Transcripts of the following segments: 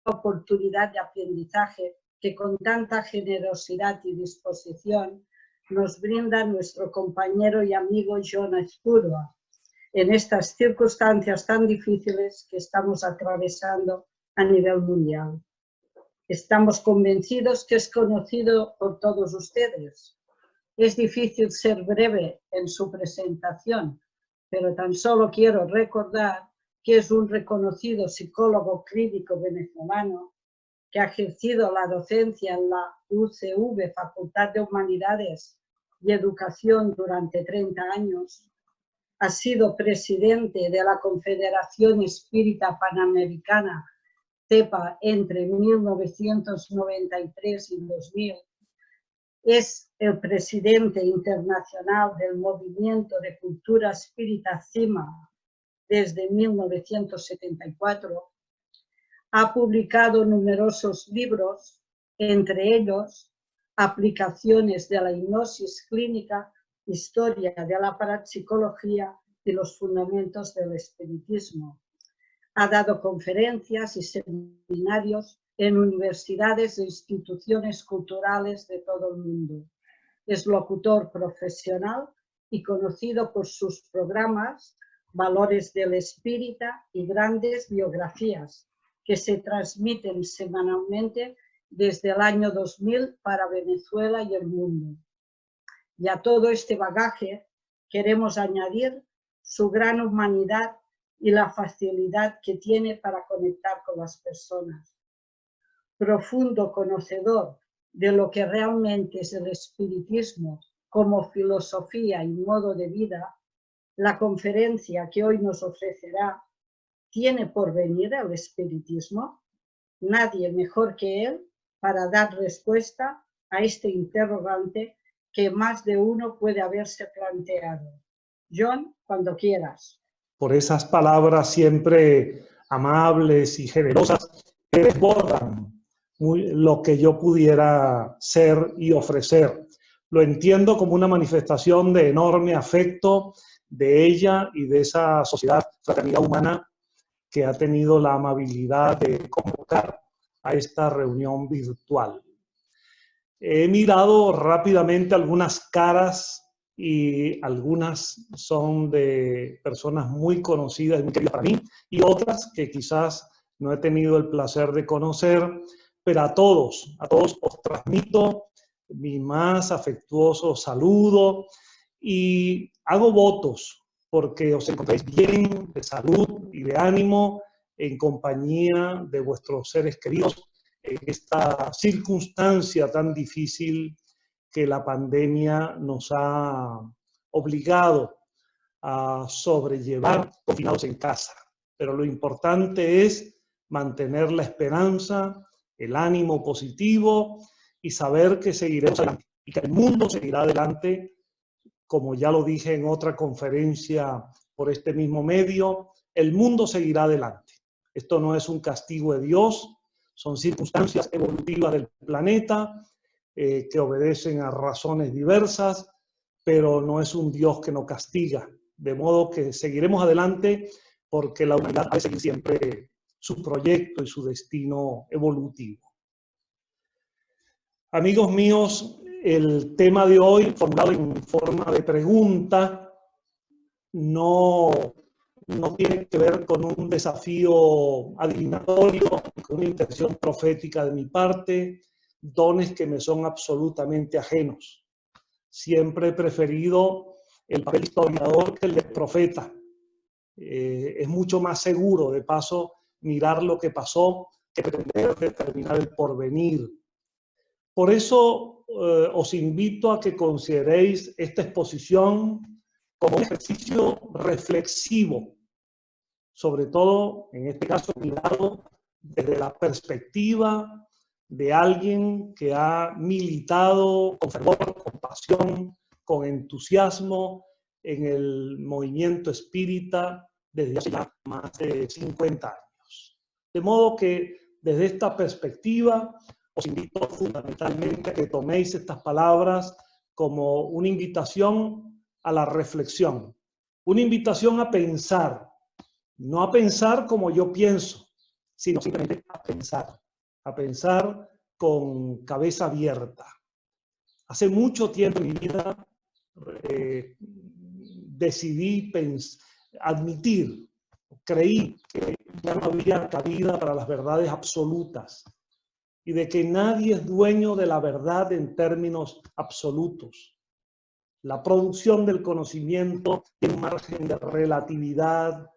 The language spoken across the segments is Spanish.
oportunidad de aprendizaje que con tanta generosidad y disposición nos brinda nuestro compañero y amigo Jon Spurua en estas circunstancias tan difíciles que estamos atravesando a nivel mundial. Estamos convencidos que es conocido por todos ustedes. Es difícil ser breve en su presentación, pero tan solo quiero recordar que es un reconocido psicólogo clínico venezolano que ha ejercido la docencia en la UCV, Facultad de Humanidades y Educación, durante 30 años. Ha sido presidente de la Confederación Espírita Panamericana, CEPA, entre 1993 y 2000. Es el presidente internacional del Movimiento de Cultura Espírita CIMA desde 1974. Ha publicado numerosos libros, entre ellos Aplicaciones de la hipnosis clínica, Historia de la parapsicología y los fundamentos del espiritismo. Ha dado conferencias y seminarios en universidades e instituciones culturales de todo el mundo. Es locutor profesional y conocido por sus programas Valores del Espírita y Grandes Biografías, que se transmiten semanalmente desde el año 2000 para Venezuela y el mundo. Y a todo este bagaje queremos añadir su gran humanidad y la facilidad que tiene para conectar con las personas. Profundo conocedor de lo que realmente es el espiritismo como filosofía y modo de vida, la conferencia que hoy nos ofrecerá ¿Tiene por venir el espiritismo? Nadie mejor que él para dar respuesta a este interrogante que más de uno puede haberse planteado. Jon, cuando quieras. Por esas palabras siempre amables y generosas que desbordan lo que yo pudiera ser y ofrecer. Lo entiendo como una manifestación de enorme afecto de ella y de esa sociedad, fraternidad humana, que ha tenido la amabilidad de convocar a esta reunión virtual. He mirado rápidamente algunas caras y algunas son de personas muy conocidas y muy queridas para mí, y otras que quizás no he tenido el placer de conocer, pero a todos os transmito mi más afectuoso saludo y hago votos porque os encontréis bien, de salud y de ánimo, en compañía de vuestros seres queridos, en esta circunstancia tan difícil que la pandemia nos ha obligado a sobrellevar confinados en casa. Pero lo importante es mantener la esperanza, el ánimo positivo y saber que seguiremos adelante y que el mundo seguirá adelante, como ya lo dije en otra conferencia por este mismo medio, el mundo seguirá adelante. Esto no es un castigo de Dios, son circunstancias evolutivas del planeta que obedecen a razones diversas, pero no es un Dios que nos castiga. De modo que seguiremos adelante porque la humanidad ha de seguir siempre su proyecto y su destino evolutivo. Amigos míos, el tema de hoy, formulado en forma de pregunta, no tiene que ver con un desafío adivinatorio, con una intención profética de mi parte, dones que me son absolutamente ajenos. Siempre he preferido el papel historiador que el de profeta. Es mucho más seguro, de paso, mirar lo que pasó que pretender determinar el porvenir. Por eso os invito a que consideréis esta exposición como un ejercicio reflexivo, sobre todo, en este caso, mirado desde la perspectiva de alguien que ha militado con fervor, con pasión, con entusiasmo en el movimiento espírita desde hace ya más de 50 años. De modo que desde esta perspectiva os invito fundamentalmente a que toméis estas palabras como una invitación a la reflexión, una invitación a pensar, no a pensar como yo pienso, sino simplemente a pensar con cabeza abierta. Hace mucho tiempo en mi vida decidí admitir, creí que ya no había cabida para las verdades absolutas y de que nadie es dueño de la verdad en términos absolutos. La producción del conocimiento tiene un margen de relatividad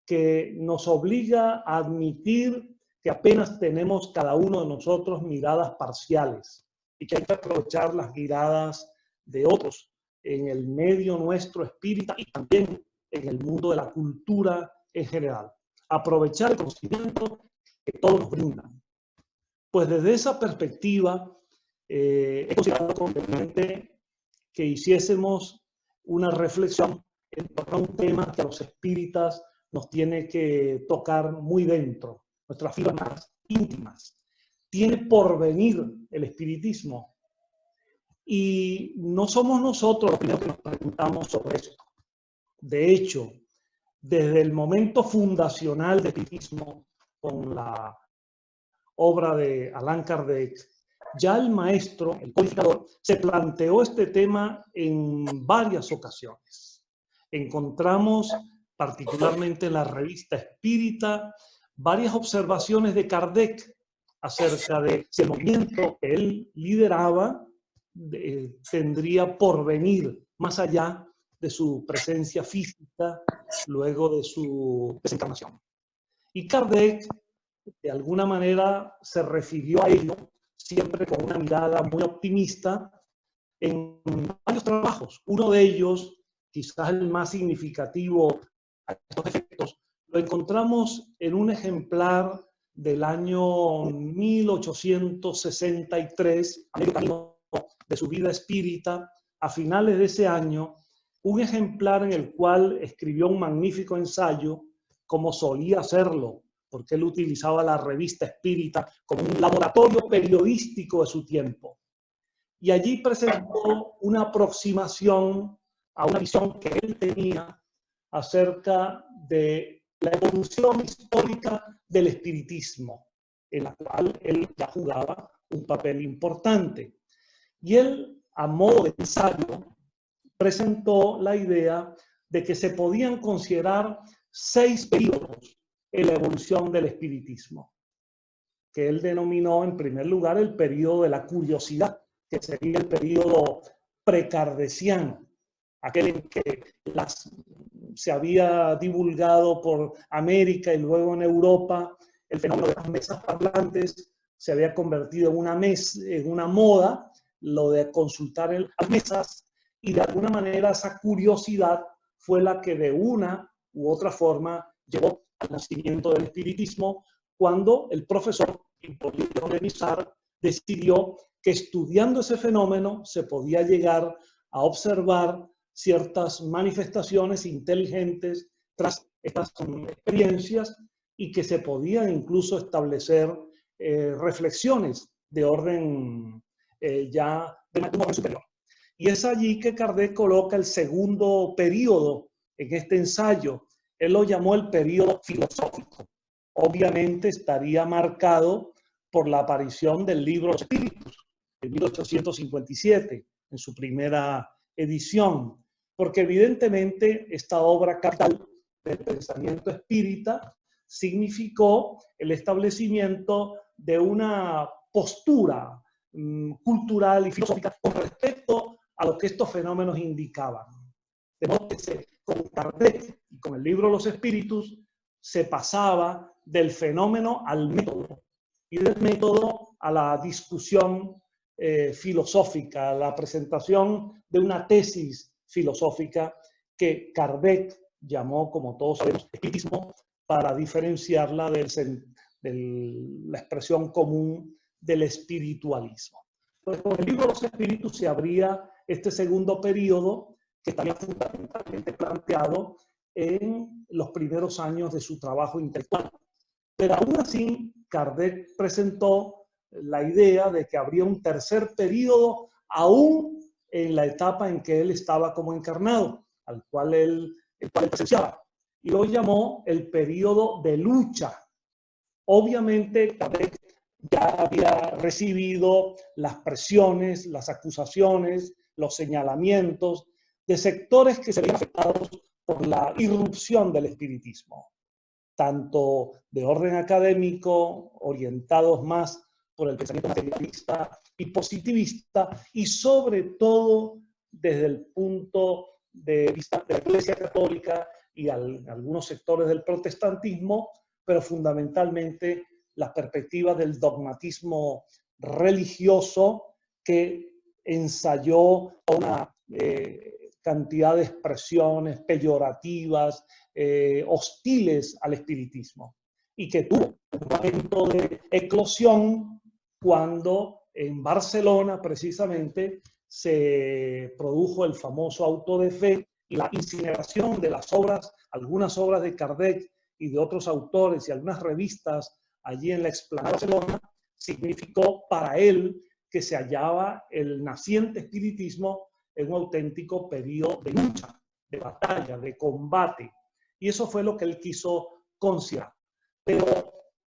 que nos obliga a admitir que apenas tenemos cada uno de nosotros miradas parciales y que hay que aprovechar las miradas de otros en el medio nuestro espírita y también en el mundo de la cultura en general. Aprovechar el conocimiento que todos nos brindan. Pues desde esa perspectiva he considerado conveniente que hiciésemos una reflexión en torno a un tema que a los espíritas nos tiene que tocar muy dentro, nuestras fibras más íntimas. Tiene por venir el espiritismo. Y no somos nosotros los primeros que nos preguntamos sobre esto. De hecho, desde el momento fundacional del espiritismo, con la obra de Allan Kardec, ya el maestro, el codificador, se planteó este tema en varias ocasiones. Encontramos, particularmente en la revista Espírita, varias observaciones de Kardec acerca de si el movimiento que él lideraba tendría por venir más allá de su presencia física luego de su desencarnación. Y Kardec, de alguna manera, se refirió a ello siempre con una mirada muy optimista en varios trabajos. Uno de ellos, quizás el más significativo a estos efectos, lo encontramos en un ejemplar del año 1863, a medio camino de su vida espírita. A finales de ese año, un ejemplar en el cual escribió un magnífico ensayo, como solía hacerlo, porque él utilizaba la revista Espírita como un laboratorio periodístico de su tiempo. Y allí presentó una aproximación a una visión que él tenía acerca de la evolución histórica del espiritismo, en la cual él ya jugaba un papel importante. Y él, a modo de ensayo, presentó la idea de que se podían considerar 6 periodos en la evolución del espiritismo, que él denominó en primer lugar el periodo de la curiosidad, que sería el periodo precardesiano, aquel en que se había divulgado por América y luego en Europa el fenómeno de las mesas parlantes, se había convertido en una moda, lo de consultar las mesas, y de alguna manera esa curiosidad fue la que de una u otra forma llevó al nacimiento del espiritismo, cuando el profesor Hipólito de Missard decidió que estudiando ese fenómeno se podía llegar a observar ciertas manifestaciones inteligentes tras estas experiencias y que se podían incluso establecer reflexiones de orden ya de un orden superior. Y es allí que Kardec coloca el segundo periodo en este ensayo. Él lo llamó el periodo filosófico. Obviamente estaría marcado por la aparición del libro Los Espíritus, en 1857, en su primera edición, porque evidentemente esta obra capital del pensamiento espírita significó el establecimiento de una postura cultural y filosófica con respecto a lo que estos fenómenos indicaban. De modo que con Kardec y con el libro Los Espíritus se pasaba del fenómeno al método y del método a la discusión filosófica, a la presentación de una tesis filosófica que Kardec llamó, como todos sabemos, espiritismo, para diferenciarla de la expresión común del espiritualismo. Entonces, con el libro Los Espíritus se abría este segundo periodo, que también fundamentalmente planteado en los primeros años de su trabajo intelectual. Pero aún así, Kardec presentó la idea de que habría un tercer periodo aún en la etapa en que él estaba como encarnado, el cual él presenciaba, y lo llamó el periodo de lucha. Obviamente, Kardec ya había recibido las presiones, las acusaciones, los señalamientos de sectores que se veían afectados por la irrupción del espiritismo, tanto de orden académico, orientados más por el pensamiento materialista y positivista, y sobre todo desde el punto de vista de la Iglesia Católica y algunos sectores del protestantismo, pero fundamentalmente las perspectivas del dogmatismo religioso que ensayó una cantidad de expresiones peyorativas, hostiles al espiritismo, y que tuvo un momento de eclosión cuando en Barcelona precisamente se produjo el famoso auto de fe y la incineración de las obras, algunas obras de Kardec y de otros autores y algunas revistas allí en la explanada de Barcelona, significó para él que se hallaba el naciente espiritismo en un auténtico periodo de lucha, de batalla, de combate. Y eso fue lo que él quiso considerar. Pero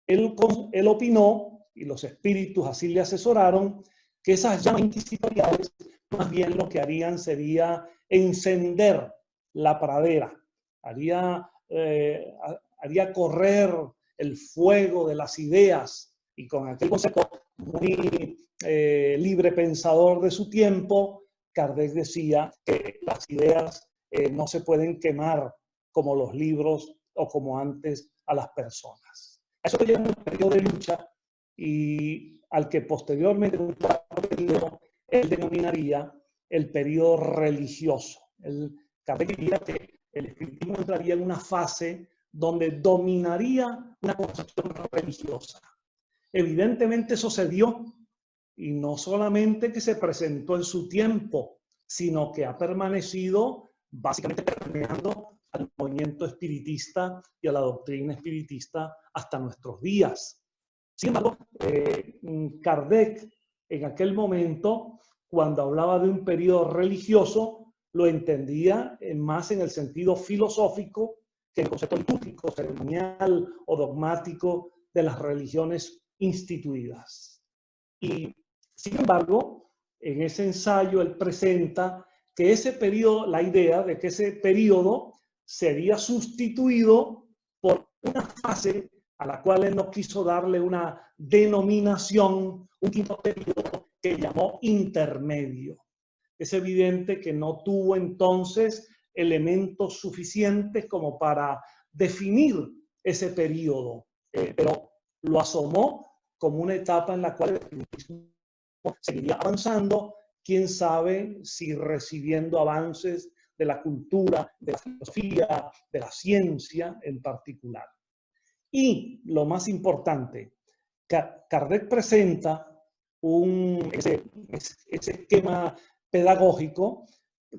él opinó, y los espíritus así le asesoraron, que esas llamas inquisitoriales más bien lo que harían sería encender la pradera, haría correr el fuego de las ideas, y con aquel concepto muy libre pensador de su tiempo, Kardec decía que las ideas no se pueden quemar como los libros o como antes a las personas. Eso lo lleva a un periodo de lucha y al que posteriormente en un cuarto periodo él denominaría el periodo religioso. Kardec diría que el espiritismo entraría en una fase donde dominaría una concepción religiosa. Evidentemente eso se dio, y no solamente que se presentó en su tiempo, sino que ha permanecido básicamente permeando al movimiento espiritista y a la doctrina espiritista hasta nuestros días. Sin embargo, Kardec en aquel momento, cuando hablaba de un periodo religioso, lo entendía más en el sentido filosófico que el concepto litúrgico, ceremonial o dogmático de las religiones instituidas. Y, sin embargo, en ese ensayo él presenta que ese periodo, la idea de que ese periodo sería sustituido por una fase a la cual él no quiso darle una denominación, un quinto periodo que llamó intermedio. Es evidente que no tuvo entonces elementos suficientes como para definir ese periodo, pero lo asomó como una etapa en la cual el espiritismo seguiría avanzando, quién sabe si recibiendo avances de la cultura, de la filosofía, de la ciencia en particular. Y lo más importante, Kardec presenta ese esquema pedagógico,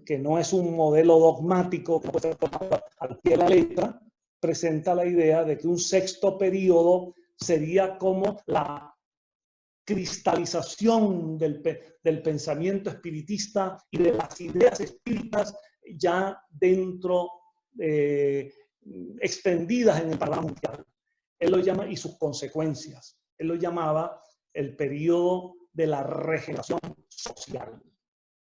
que no es un modelo dogmático que puede ser tomado al pie de la letra, presenta la idea de que un sexto periodo sería como la cristalización del pensamiento espiritista y de las ideas espíritas ya dentro, extendidas en el panorama mundial. Él lo llama, y sus consecuencias, él lo llamaba el periodo de la regeneración social.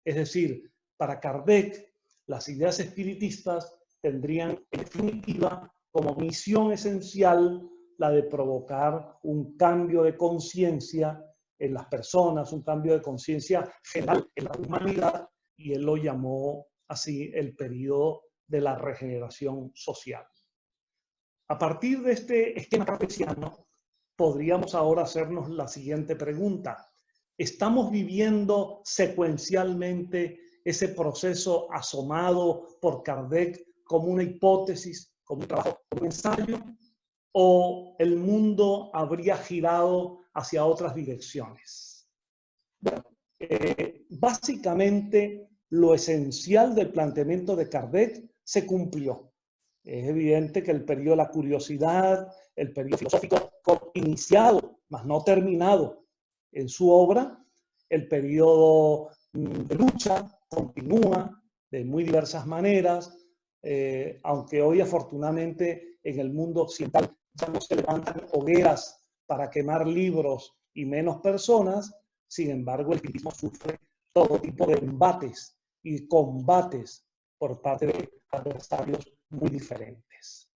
Es decir, para Kardec, las ideas espiritistas tendrían en definitiva como misión esencial la de provocar un cambio de conciencia en las personas, un cambio de conciencia general en la humanidad, y él lo llamó así el periodo de la regeneración social. A partir de este esquema kardeciano, podríamos ahora hacernos la siguiente pregunta. ¿Estamos viviendo secuencialmente ese proceso asomado por Kardec como una hipótesis, como un trabajo, como un ensayo? ¿O el mundo habría girado hacia otras direcciones? Bueno, básicamente lo esencial del planteamiento de Kardec se cumplió. Es evidente que el periodo de la curiosidad, el periodo filosófico iniciado, mas no terminado en su obra, el periodo de lucha continúa de muy diversas maneras, aunque hoy afortunadamente en el mundo occidental ya no se levantan hogueras para quemar libros y menos personas. Sin embargo, el espiritismo sufre todo tipo de embates y combates por parte de adversarios muy diferentes.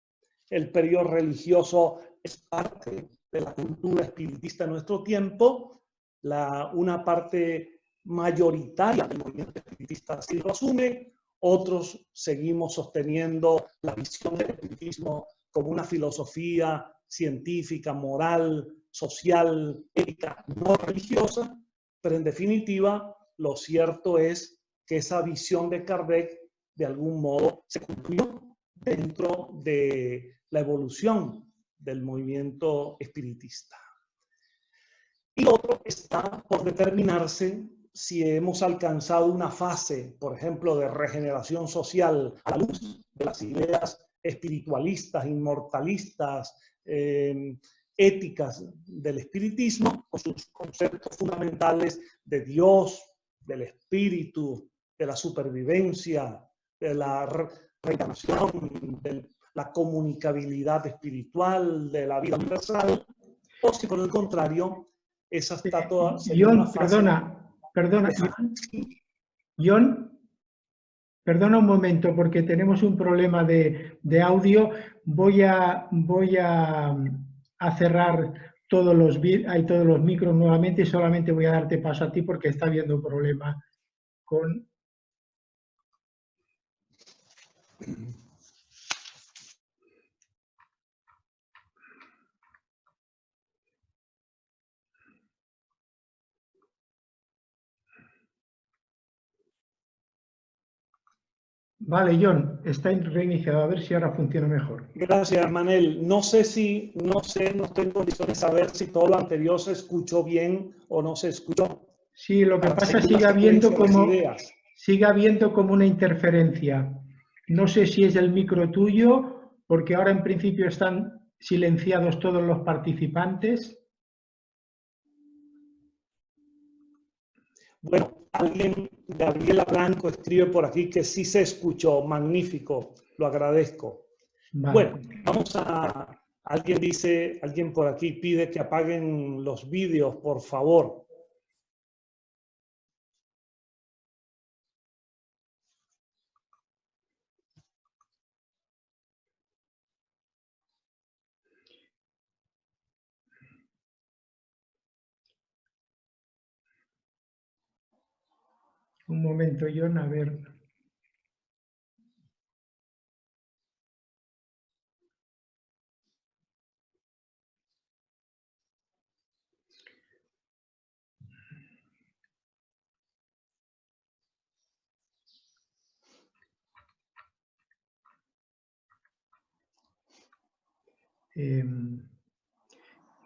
El periodo religioso es parte de la cultura espiritista en nuestro tiempo. Una parte mayoritaria del movimiento espiritista así lo asume. Otros seguimos sosteniendo la visión del espiritismo como una filosofía científica, moral, social, ética, no religiosa, pero en definitiva lo cierto es que esa visión de Kardec de algún modo se cumplió dentro de la evolución del movimiento espiritista. Y lo otro está por determinarse si hemos alcanzado una fase, por ejemplo, de regeneración social a la luz de las ideas espiritualistas, inmortalistas, éticas del espiritismo, con sus conceptos fundamentales de Dios, del espíritu, de la supervivencia, de la reencarnación, de la comunicabilidad espiritual, de la vida universal, o si por el contrario, esa está toda, sería una fase... Perdona, John, perdona un momento porque tenemos un problema de audio. Voy a cerrar todos los micros nuevamente y solamente voy a darte paso a ti porque está habiendo un problema con... Vale, John, está reiniciado. A ver si ahora funciona mejor. Gracias, Manel. No estoy en condiciones de saber si todo lo anterior se escuchó bien o no se escuchó. Sí, lo que pasa es que sigue habiendo como una interferencia. No sé si es el micro tuyo, porque ahora en principio están silenciados todos los participantes. Bueno, Gabriela Blanco escribe por aquí que sí se escuchó. Magnífico, lo agradezco. Vale. Bueno, vamos a... Alguien por aquí pide que apaguen los vídeos, por favor. Un momento, John, a ver.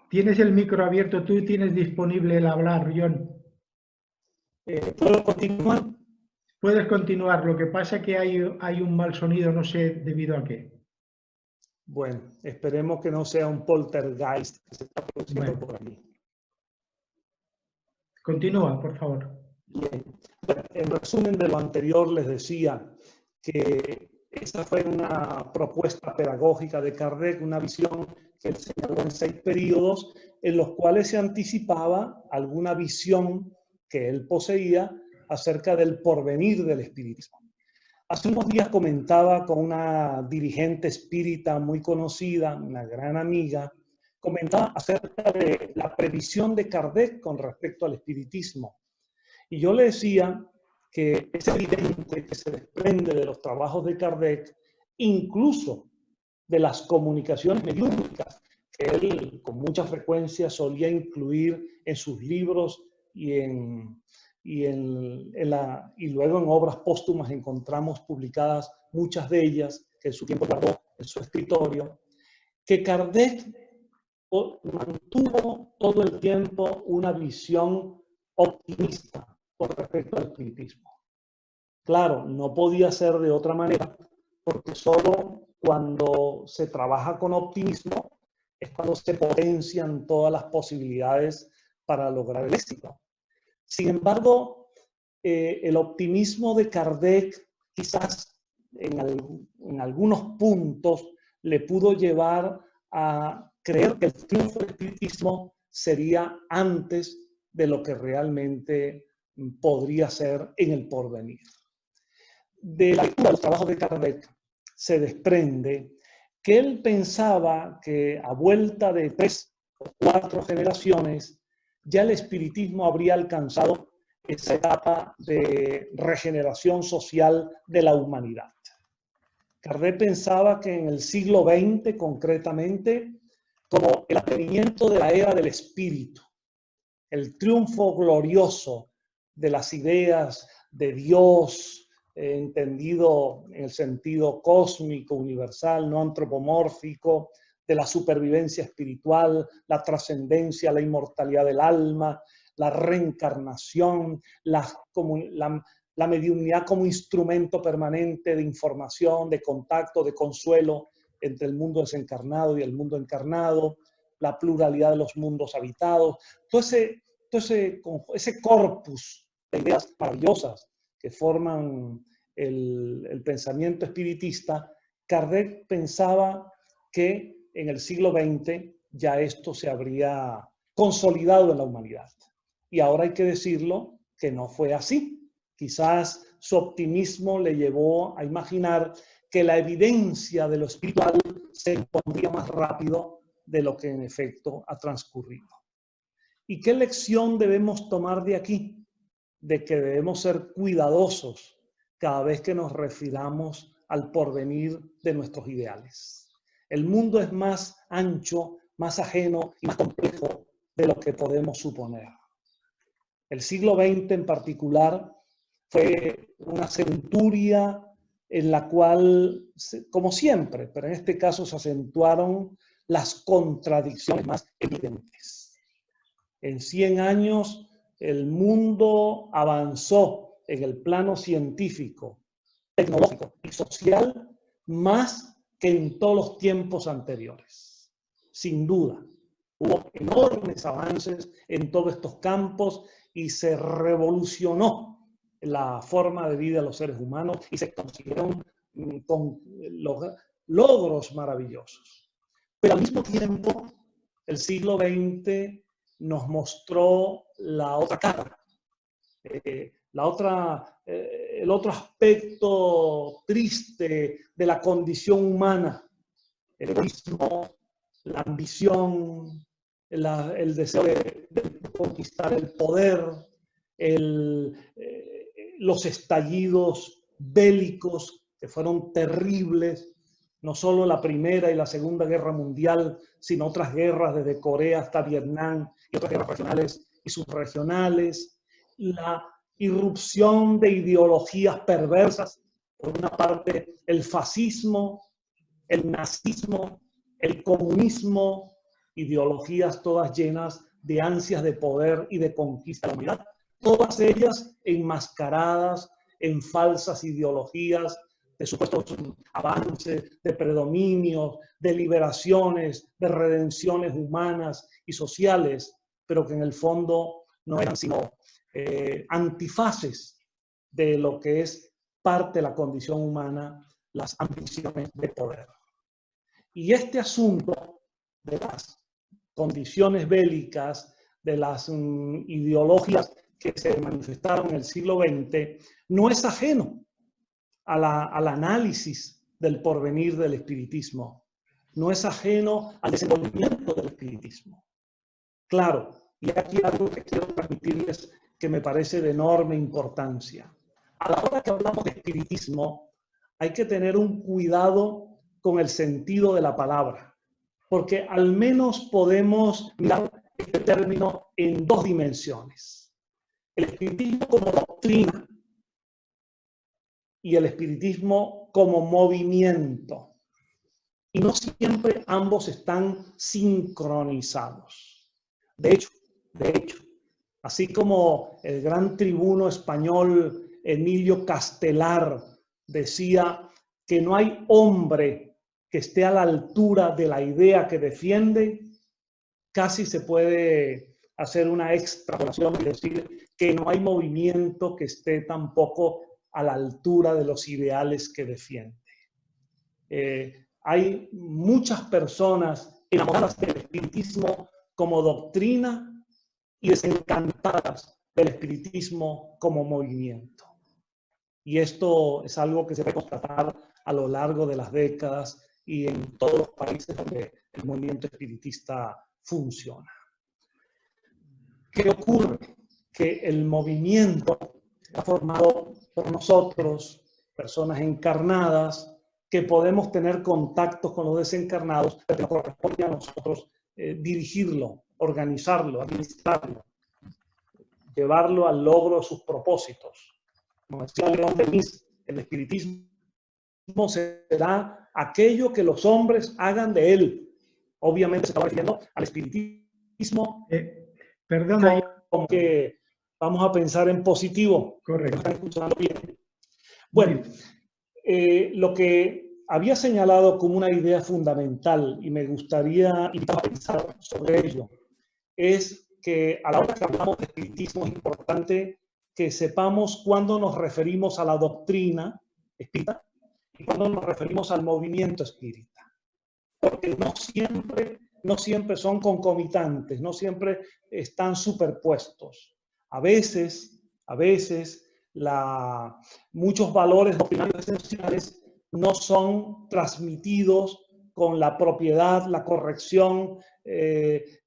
¿Tienes el micro abierto tú? ¿Tienes disponible el hablar, John? ¿Puedo continuar? Puedes continuar. Lo que pasa es que hay un mal sonido, no sé debido a qué. Bueno, esperemos que no sea un poltergeist que se está produciendo por aquí. Continúa, por favor. Bien. Bueno, en resumen de lo anterior les decía que esa fue una propuesta pedagógica de Kardec, una visión que él señaló en 6 periodos, en los cuales se anticipaba alguna visión que él poseía acerca del porvenir del espiritismo. Hace unos días comentaba con una dirigente espírita muy conocida, una gran amiga, comentaba acerca de la previsión de Kardec con respecto al espiritismo. Y yo le decía que es evidente que se desprende de los trabajos de Kardec, incluso de las comunicaciones mediúmnicas, que él con mucha frecuencia solía incluir en sus libros y luego en obras póstumas encontramos publicadas muchas de ellas, que en su tiempo guardó en su escritorio, que Kardec mantuvo todo el tiempo una visión optimista con respecto al espiritismo. Claro, no podía ser de otra manera, porque solo cuando se trabaja con optimismo es cuando se potencian todas las posibilidades para lograr el éxito. Sin embargo, el optimismo de Kardec quizás en algunos puntos le pudo llevar a creer que el triunfo del espiritismo sería antes de lo que realmente podría ser en el porvenir. De la lectura de los trabajos de Kardec se desprende que él pensaba que a vuelta de 3 o 4 generaciones ya el espiritismo habría alcanzado esa etapa de regeneración social de la humanidad. Kardec pensaba que en el siglo XX, concretamente, como el advenimiento de la era del espíritu, el triunfo glorioso de las ideas de Dios, entendido en el sentido cósmico, universal, no antropomórfico, de la supervivencia espiritual, la trascendencia, la inmortalidad del alma, la reencarnación, la mediunidad como instrumento permanente de información, de contacto, de consuelo entre el mundo desencarnado y el mundo encarnado, la pluralidad de los mundos habitados, todo ese corpus de ideas maravillosas que forman el pensamiento espiritista. Kardec pensaba que en el siglo XX ya esto se habría consolidado en la humanidad. Y ahora hay que decirlo que no fue así. Quizás su optimismo le llevó a imaginar que la evidencia de lo espiritual se impondría más rápido de lo que en efecto ha transcurrido. ¿Y qué lección debemos tomar de aquí? De que debemos ser cuidadosos cada vez que nos refiramos al porvenir de nuestros ideales. El mundo es más ancho, más ajeno y más complejo de lo que podemos suponer. El siglo XX en particular fue una centuria en la cual, como siempre, pero en este caso se acentuaron las contradicciones más evidentes. En 100 años el mundo avanzó en el plano científico, tecnológico y social más que en todos los tiempos anteriores. Sin duda, hubo enormes avances en todos estos campos y se revolucionó la forma de vida de los seres humanos y se consiguieron con logros maravillosos. Pero al mismo tiempo, el siglo XX nos mostró la otra cara, el otro aspecto triste de la condición humana, el egoísmo, la ambición, el deseo de conquistar el poder, los estallidos bélicos que fueron terribles, no solo la Primera y la Segunda Guerra Mundial, sino otras guerras desde Corea hasta Vietnam y otras guerras regionales y subregionales, la irrupción de ideologías perversas, por una parte el fascismo, el nazismo, el comunismo, ideologías todas llenas de ansias de poder y de conquista de la humanidad, todas ellas enmascaradas en falsas ideologías de supuestos avances, de predominios, de liberaciones, de redenciones humanas y sociales, pero que en el fondo no eran sino antifaces de lo que es parte de la condición humana, las ambiciones de poder. Y este asunto de las condiciones bélicas, de las ideologías que se manifestaron en el siglo XX, no es ajeno al análisis del porvenir del espiritismo, no es ajeno al desenvolvimiento del espiritismo. Claro, y aquí algo que quiero transmitirles que me parece de enorme importancia. A la hora que hablamos de espiritismo, hay que tener un cuidado con el sentido de la palabra, porque al menos podemos mirar este término en 2 dimensiones. El espiritismo como doctrina y el espiritismo como movimiento. Y no siempre ambos están sincronizados. De hecho, así como el gran tribuno español Emilio Castelar decía que no hay hombre que esté a la altura de la idea que defiende, casi se puede hacer una extrapolación y decir que no hay movimiento que esté tampoco a la altura de los ideales que defiende. Hay muchas personas enamoradas del espiritismo como doctrina y desencantadas del espiritismo como movimiento. Y esto es algo que se puede constatar a lo largo de las décadas y en todos los países donde el movimiento espiritista funciona. ¿Qué ocurre? Que el movimiento está formado por nosotros, personas encarnadas, que podemos tener contactos con los desencarnados, pero corresponde a nosotros dirigirlo, organizarlo, administrarlo, llevarlo al logro de sus propósitos. Como decía León Denis, el espiritismo será aquello que los hombres hagan de él. Obviamente se está refiriendo al espiritismo. Perdona. Como que vamos a pensar en positivo. Correcto. Están escuchando bien. Bueno, lo que había señalado como una idea fundamental, y me gustaría invitar a pensar sobre ello, es que a la hora que hablamos de espiritismo es importante que sepamos cuándo nos referimos a la doctrina espírita y cuándo nos referimos al movimiento espírita. Porque no siempre son concomitantes, no siempre están superpuestos. A veces muchos valores doctrinales esenciales no son transmitidos con la propiedad, la corrección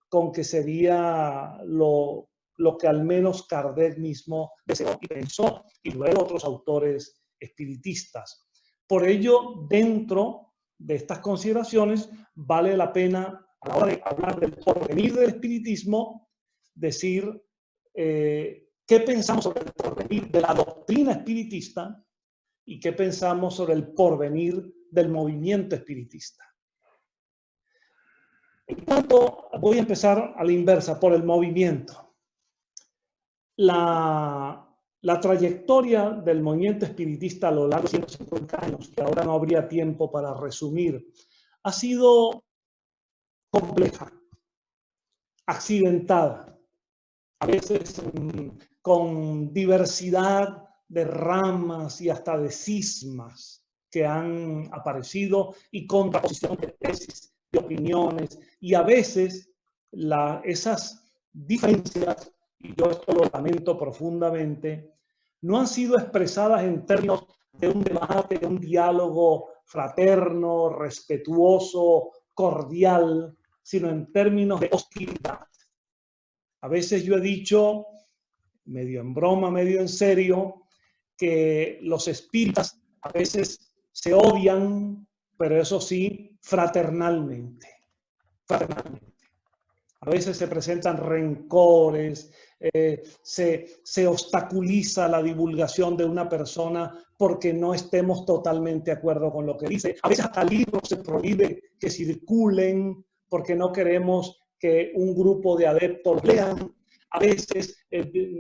con que sería lo que al menos Kardec mismo deseó y pensó, y luego otros autores espiritistas. Por ello, dentro de estas consideraciones, vale la pena, a la hora de hablar del porvenir del espiritismo, decir qué pensamos sobre el porvenir de la doctrina espiritista y qué pensamos sobre el porvenir del movimiento espiritista. En tanto, voy a empezar a la inversa, por el movimiento. La trayectoria del movimiento espiritista a lo largo de 150 años, que ahora no habría tiempo para resumir, ha sido compleja, accidentada, a veces con diversidad de ramas y hasta de cismas que han aparecido y contraposición de tesis, de opiniones, y a veces esas diferencias, y yo esto lo lamento profundamente, no han sido expresadas en términos de un debate, de un diálogo fraterno, respetuoso, cordial, sino en términos de hostilidad. A veces yo he dicho, medio en broma, medio en serio, que los espíritas a veces se odian, pero eso sí, fraternalmente. A veces se presentan rencores, se obstaculiza la divulgación de una persona porque no estemos totalmente de acuerdo con lo que dice. A veces hasta libros se prohíbe que circulen porque no queremos que un grupo de adeptos los lean. A veces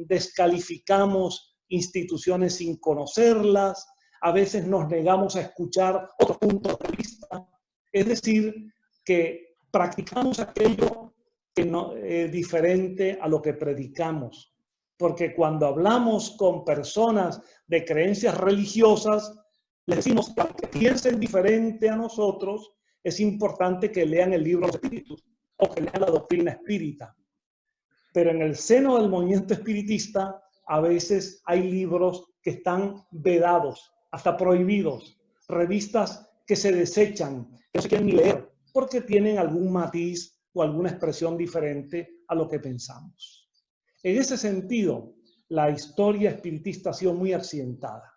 descalificamos instituciones sin conocerlas. A veces nos negamos a escuchar otros puntos de vista. Es decir, que practicamos aquello que no es diferente a lo que predicamos. Porque cuando hablamos con personas de creencias religiosas, les decimos que aunque piensen diferente a nosotros, es importante que lean el libro de los espíritus o que lean la doctrina espírita. Pero en el seno del movimiento espiritista, a veces hay libros que están vedados, hasta prohibidos, revistas que se desechan, que no se quieren ni leer, porque tienen algún matiz o alguna expresión diferente a lo que pensamos. En ese sentido, la historia espiritista ha sido muy accidentada.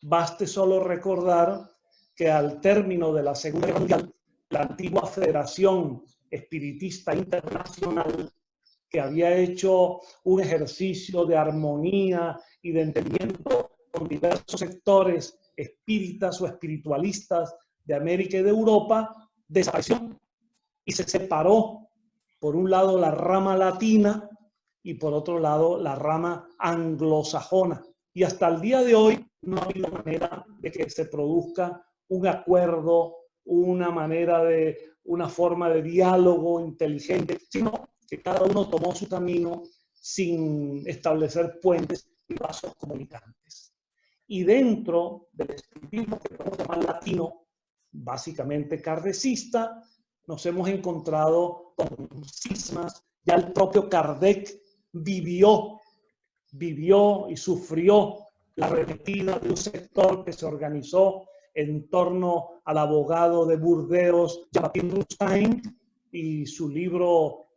Baste solo recordar que al término de la Segunda Guerra Mundial, la antigua Federación Espiritista Internacional, que había hecho un ejercicio de armonía y de entendimiento con diversos sectores espíritas o espiritualistas de América y de Europa, desapareció y se separó, por un lado, la rama latina y por otro lado, la rama anglosajona. Y hasta el día de hoy no ha habido manera de que se produzca un acuerdo, una forma de diálogo inteligente, sino que cada uno tomó su camino sin establecer puentes y vasos comunicantes. Y dentro del espiritismo que podemos llamar latino, básicamente kardecista, nos hemos encontrado con cismas. Ya el propio Kardec vivió y sufrió la arremetida de un sector que se organizó en torno al abogado de Burdeos, Jean-Baptiste Rustain, y su libro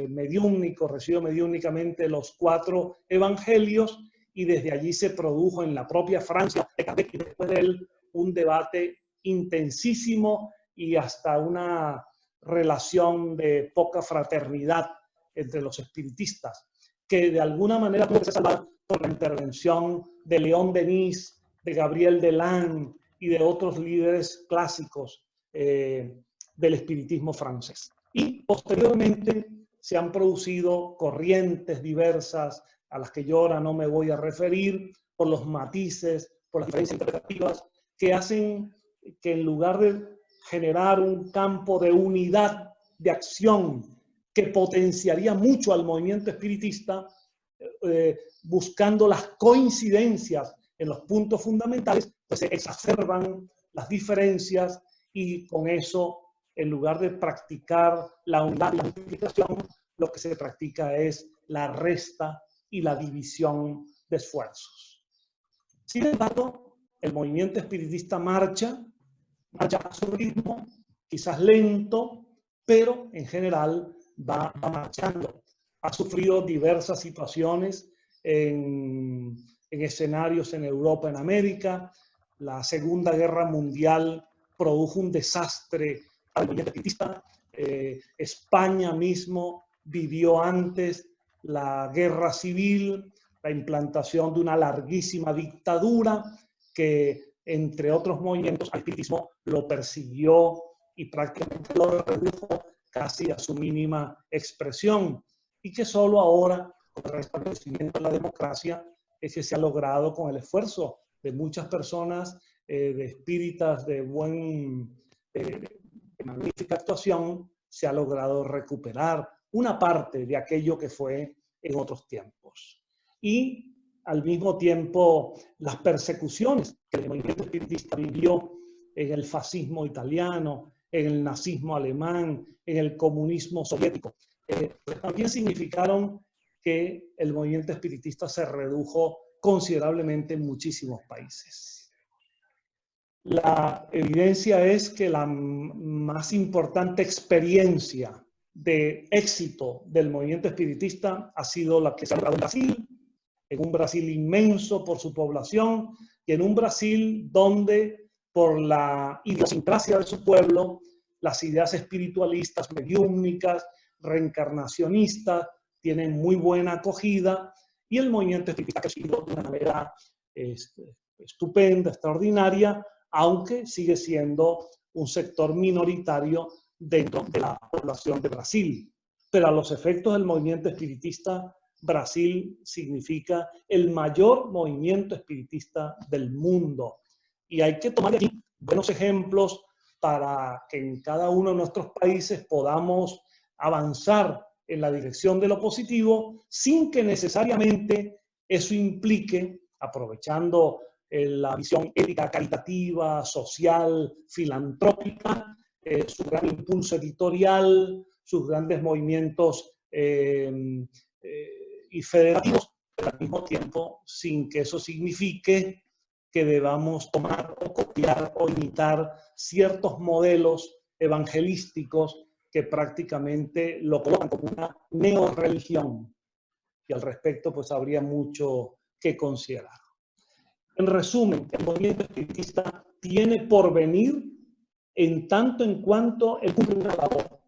mediúmnico, recibió mediúmnicamente los 4 evangelios, y desde allí se produjo en la propia Francia, y después de él, un debate intensísimo y hasta una relación de poca fraternidad entre los espiritistas, que de alguna manera puede ser salvada por la intervención de León Denis, de Gabriel Deland y de otros líderes clásicos del espiritismo francés. Y posteriormente se han producido corrientes diversas a las que yo ahora no me voy a referir, por los matices, por las diferencias interpretativas, que hacen que en lugar de generar un campo de unidad, de acción, que potenciaría mucho al movimiento espiritista, buscando las coincidencias en los puntos fundamentales, pues se exacerban las diferencias, y con eso, en lugar de practicar la unidad y la multiplicación, lo que se practica es la resta y la división de esfuerzos. Sin embargo, el movimiento espiritista marcha a su ritmo, quizás lento, pero en general va marchando. Ha sufrido diversas situaciones en escenarios en Europa, en América. La Segunda Guerra Mundial produjo un desastre al movimiento espiritista. España mismo vivió antes la guerra civil, la implantación de una larguísima dictadura que, entre otros movimientos, al espiritismo lo persiguió y prácticamente lo redujo casi a su mínima expresión, y que solo ahora, con el restablecimiento de la democracia, es que se ha logrado, con el esfuerzo de muchas personas, de espíritas de magnífica actuación, se ha logrado recuperar una parte de aquello que fue en otros tiempos. Y al mismo tiempo, las persecuciones que el movimiento espiritista vivió en el fascismo italiano, en el nazismo alemán, en el comunismo soviético, también significaron que el movimiento espiritista se redujo considerablemente en muchísimos países. La evidencia es que la más importante experiencia de éxito del movimiento espiritista ha sido la que se ha dado en Brasil, en un Brasil inmenso por su población, y en un Brasil donde, por la idiosincrasia de su pueblo, las ideas espiritualistas, mediúmnicas, reencarnacionistas, tienen muy buena acogida, y el movimiento espiritista ha crecido de una manera estupenda, extraordinaria, aunque sigue siendo un sector minoritario dentro de la población de Brasil. Pero a los efectos del movimiento espiritista, Brasil significa el mayor movimiento espiritista del mundo. Y hay que tomar aquí buenos ejemplos para que en cada uno de nuestros países podamos avanzar en la dirección de lo positivo, sin que necesariamente eso implique, aprovechando la visión ética, caritativa, social, filantrópica, su gran impulso editorial, sus grandes movimientos y federativos, pero al mismo tiempo sin que eso signifique que debamos tomar o copiar o imitar ciertos modelos evangelísticos que prácticamente lo colocan como una neorreligión. Y al respecto, pues habría mucho que considerar. En resumen, el movimiento espiritista tiene por venir en tanto en cuanto él cumple una labor.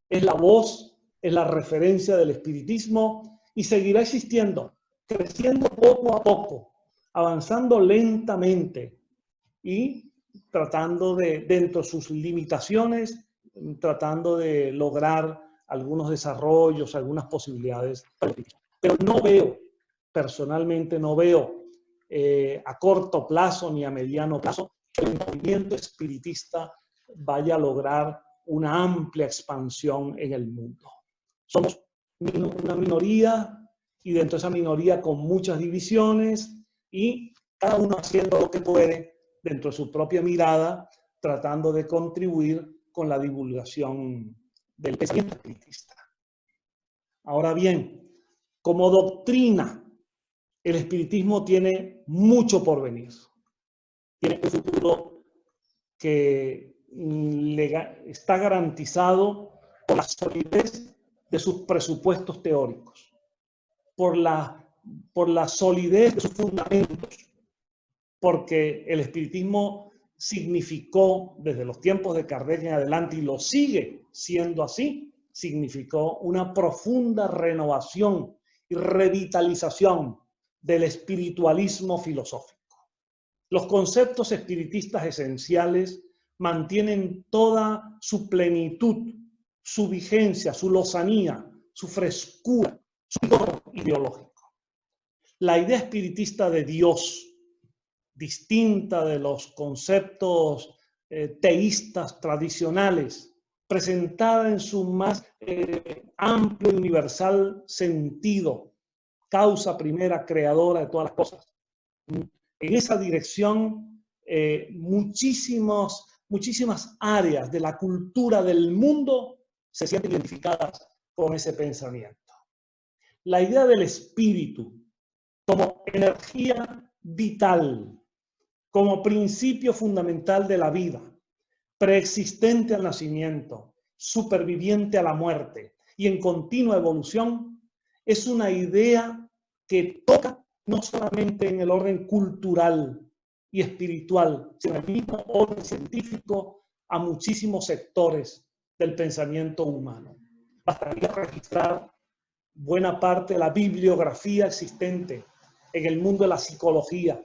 Es la voz, es la referencia del espiritismo y seguirá existiendo, creciendo poco a poco, avanzando lentamente y tratando de, dentro de sus limitaciones, tratando de lograr algunos desarrollos, algunas posibilidades. Pero no veo, personalmente no veo a corto plazo ni a mediano plazo que el movimiento espiritista vaya a lograr una amplia expansión en el mundo. Somos una minoría y dentro de esa minoría con muchas divisiones y cada uno haciendo lo que puede dentro de su propia mirada, tratando de contribuir con la divulgación del pensamiento espiritista. Ahora bien, como doctrina, el espiritismo tiene mucho por venir. Tiene un futuro que está garantizado por la solidez de sus presupuestos teóricos, por la solidez de sus fundamentos, porque el espiritismo significó, desde los tiempos de Kardec en adelante, y lo sigue siendo así, significó una profunda renovación y revitalización del espiritualismo filosófico. Los conceptos espiritistas esenciales mantienen toda su plenitud, su vigencia, su lozanía, su frescura, su vigor ideológico. La idea espiritista de Dios, distinta de los conceptos teístas tradicionales, presentada en su más amplio y universal sentido, causa primera creadora de todas las cosas. En esa dirección, muchísimas áreas de la cultura del mundo se sienten identificadas con ese pensamiento. La idea del espíritu como energía vital, como principio fundamental de la vida, preexistente al nacimiento, superviviente a la muerte y en continua evolución, es una idea que toca no solamente en el orden cultural y espiritual, sino en el mismo orden científico a muchísimos sectores del pensamiento humano. Bastaría registrar buena parte de la bibliografía existente en el mundo de la psicología,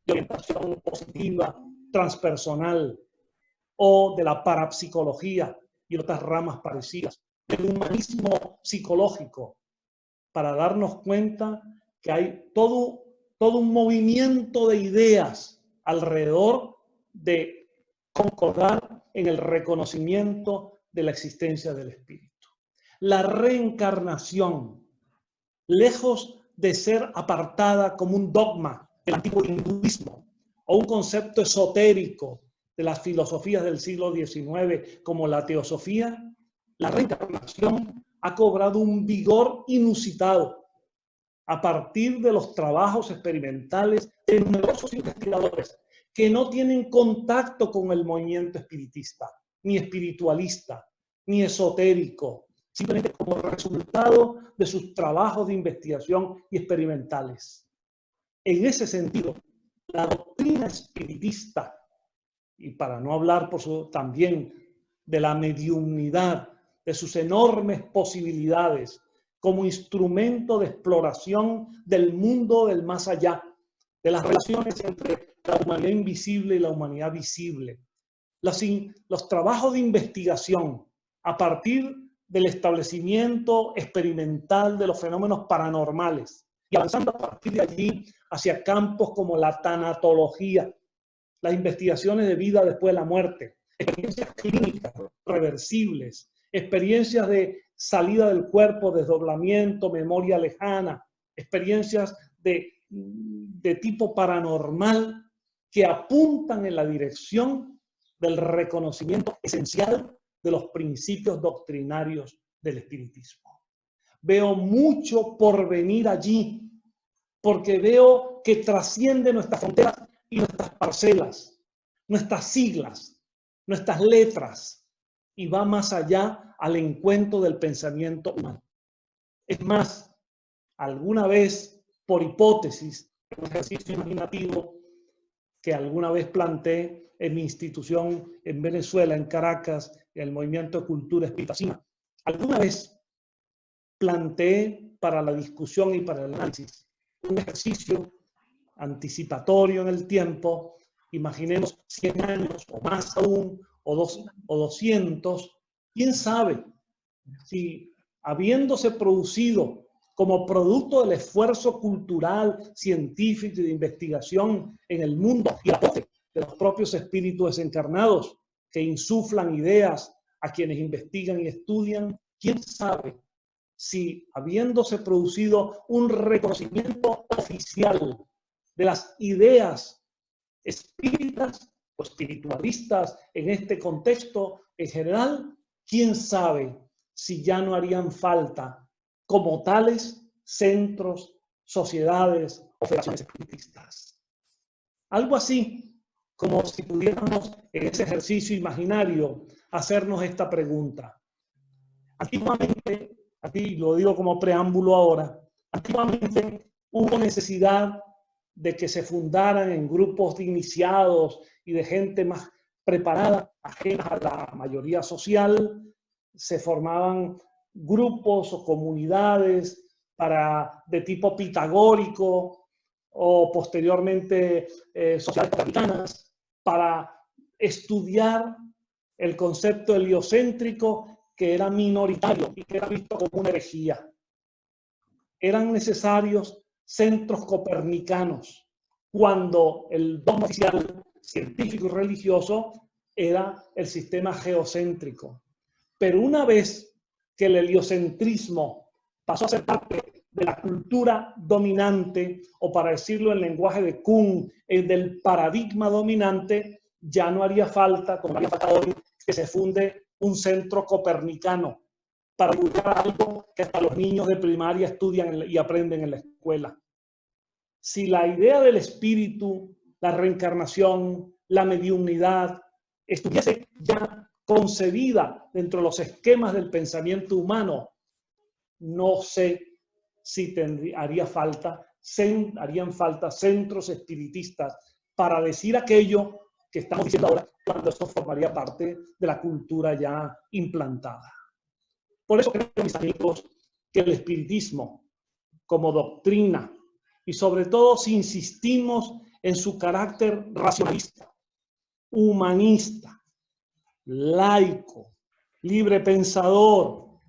de orientación positiva, transpersonal, o de la parapsicología y otras ramas parecidas, del humanismo psicológico, para darnos cuenta que hay todo un movimiento de ideas alrededor de concordar en el reconocimiento de la existencia del espíritu. La reencarnación, lejos de ser apartada como un dogma del antiguo hinduismo o un concepto esotérico de las filosofías del siglo XIX como la teosofía, la reencarnación ha cobrado un vigor inusitado a partir de los trabajos experimentales de numerosos investigadores que no tienen contacto con el movimiento espiritista, ni espiritualista, ni esotérico, simplemente como resultado de sus trabajos de investigación y experimentales. En ese sentido, la doctrina espiritista, y para no hablar también de la mediumnidad, de sus enormes posibilidades como instrumento de exploración del mundo del más allá, de las relaciones entre la humanidad invisible y la humanidad visible. Los trabajos de investigación a partir del establecimiento experimental de los fenómenos paranormales y avanzando a partir de allí hacia campos como la tanatología, las investigaciones de vida después de la muerte, experiencias clínicas reversibles, experiencias de salida del cuerpo, desdoblamiento, memoria lejana, experiencias de tipo paranormal que apuntan en la dirección del reconocimiento esencial de los principios doctrinarios del espiritismo. Veo mucho por venir allí, porque veo que trasciende nuestras fronteras y nuestras parcelas, nuestras siglas, nuestras letras, y va más allá al encuentro del pensamiento humano. Es más, alguna vez, por hipótesis, un ejercicio imaginativo que alguna vez planteé en mi institución en Venezuela, en Caracas, en el Movimiento de Cultura Espírita Sima, alguna vez planteé para la discusión y para el análisis un ejercicio anticipatorio en el tiempo. Imaginemos 100 años o más aún, o 200, quién sabe si habiéndose producido como producto del esfuerzo cultural, científico y de investigación en el mundo y la voz de los propios espíritus desencarnados que insuflan ideas a quienes investigan y estudian, quién sabe si habiéndose producido un reconocimiento oficial de las ideas espíritas, o espiritualistas en este contexto en general, quién sabe si ya no harían falta como tales centros, sociedades o federaciones espiritistas. Algo así como si pudiéramos en ese ejercicio imaginario hacernos esta pregunta. Antiguamente, aquí lo digo como preámbulo ahora, antiguamente hubo necesidad de que se fundaran en grupos de iniciados y de gente más preparada, ajenas a la mayoría social, se formaban grupos o comunidades de tipo pitagórico o posteriormente sociedades capitanas para estudiar el concepto heliocéntrico que era minoritario y que era visto como una herejía. Eran necesarios centros copernicanos cuando el dogma oficial científico y religioso era el sistema geocéntrico. Pero una vez que el heliocentrismo pasó a ser parte de la cultura dominante, o para decirlo en lenguaje de Kuhn, del paradigma dominante, ya no haría falta, como haría falta hoy, que se funde un centro copernicano para divulgar algo que hasta los niños de primaria estudian y aprenden en la escuela. Si la idea del espíritu, la reencarnación, la mediunidad, estuviese ya concebida dentro de los esquemas del pensamiento humano, no sé si harían falta centros espiritistas para decir aquello que estamos diciendo ahora, cuando esto formaría parte de la cultura ya implantada. Por eso creo, mis amigos, que el espiritismo como doctrina, y sobre todo si insistimos en su carácter racionalista, humanista, laico, libre pensador,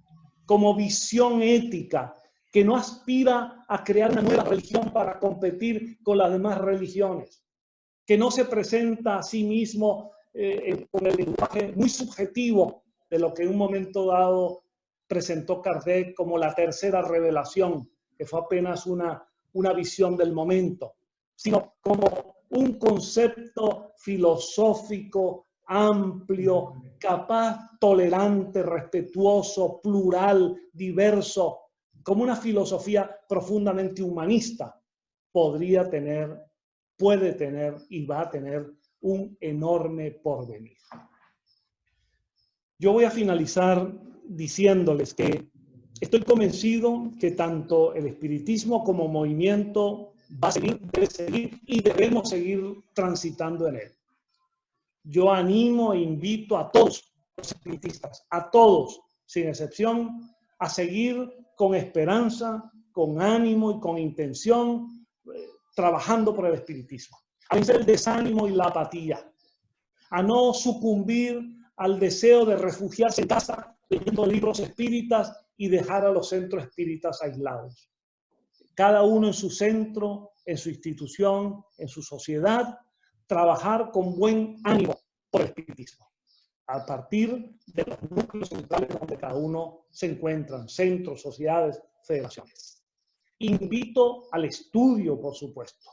como visión ética, que no aspira a crear una nueva religión para competir con las demás religiones, que no se presenta a sí mismo con el lenguaje muy subjetivo de lo que en un momento dado presentó Kardec como la tercera revelación, que fue apenas una visión del momento, sino como un concepto filosófico amplio, capaz, tolerante, respetuoso, plural, diverso, como una filosofía profundamente humanista, puede tener y va a tener un enorme porvenir. Yo voy a finalizar diciéndoles que estoy convencido que tanto el espiritismo como movimiento va a seguir, debe seguir y debemos seguir transitando en él. Yo animo e invito a todos los espiritistas, a todos, sin excepción, a seguir con esperanza, con ánimo y con intención, trabajando por el espiritismo. A vencer el desánimo y la apatía, a no sucumbir al deseo de refugiarse en casa leyendo libros espíritas y dejar a los centros espíritas aislados. Cada uno en su centro, en su institución, en su sociedad, trabajar con buen ánimo por el espiritismo, a partir de los núcleos centrales donde cada uno se encuentran, centros, sociedades, federaciones. Invito al estudio, por supuesto,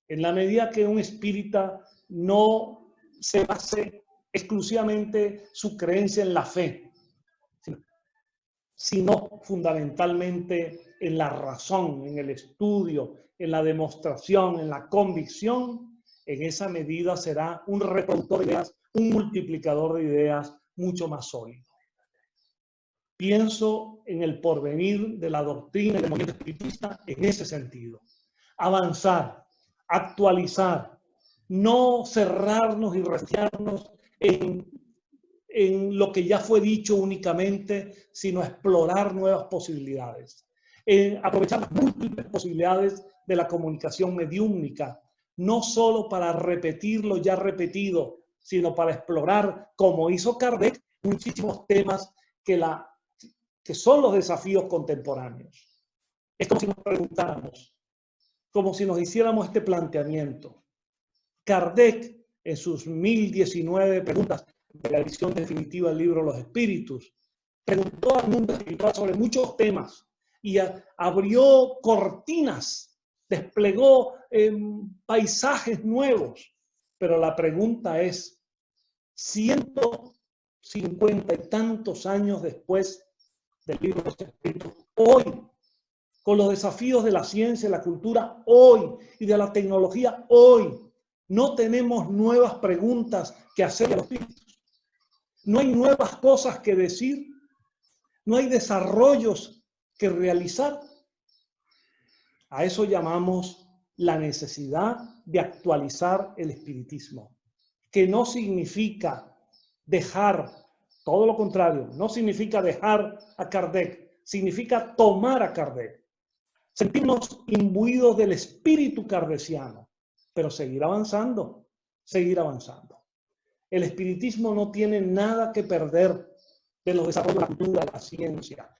en la medida que un espírita no se base exclusivamente su creencia en la fe, sino fundamentalmente en la razón, en el estudio, en la demostración, en la convicción. En esa medida será un reproductor de ideas, un multiplicador de ideas mucho más sólido. Pienso en el porvenir de la doctrina y del movimiento espiritista en ese sentido. Avanzar, actualizar, no cerrarnos y refugiarnos en lo que ya fue dicho únicamente, sino explorar nuevas posibilidades. Aprovechar las múltiples posibilidades de la comunicación mediúmnica, no solo para repetir lo ya repetido, sino para explorar, como hizo Kardec, muchísimos temas que son los desafíos contemporáneos. Es como si nos preguntáramos, como si nos hiciéramos este planteamiento. Kardec, en sus 1019 preguntas de la edición definitiva del libro Los Espíritus, preguntó al mundo espiritual sobre muchos temas y abrió cortinas, desplegó paisajes nuevos Pero la pregunta es, 150 y tantos años después del libro de los Espíritus, hoy, con los desafíos de la ciencia, la cultura, hoy, y de la tecnología, hoy, no tenemos nuevas preguntas que hacer a los espíritus. No hay nuevas cosas que decir. No hay desarrollos que realizar. A eso llamamos la necesidad de actualizar el espiritismo, que no significa dejar, todo lo contrario, no significa dejar a Kardec, significa tomar a Kardec, sentirnos imbuidos del espíritu kardeciano, pero seguir avanzando, seguir avanzando. El espiritismo no tiene nada que perder de los desarrollos de la cultura, de la ciencia.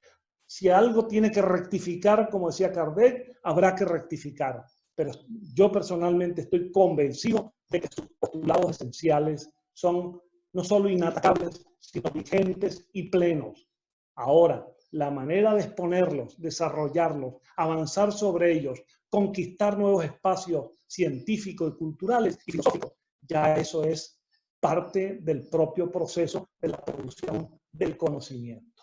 Si algo tiene que rectificar, como decía Kardec, habrá que rectificar. Pero yo personalmente estoy convencido de que sus postulados esenciales son no solo inatacables, sino vigentes y plenos. Ahora, la manera de exponerlos, desarrollarlos, avanzar sobre ellos, conquistar nuevos espacios científicos y culturales y filosóficos, ya eso es parte del propio proceso de la producción del conocimiento.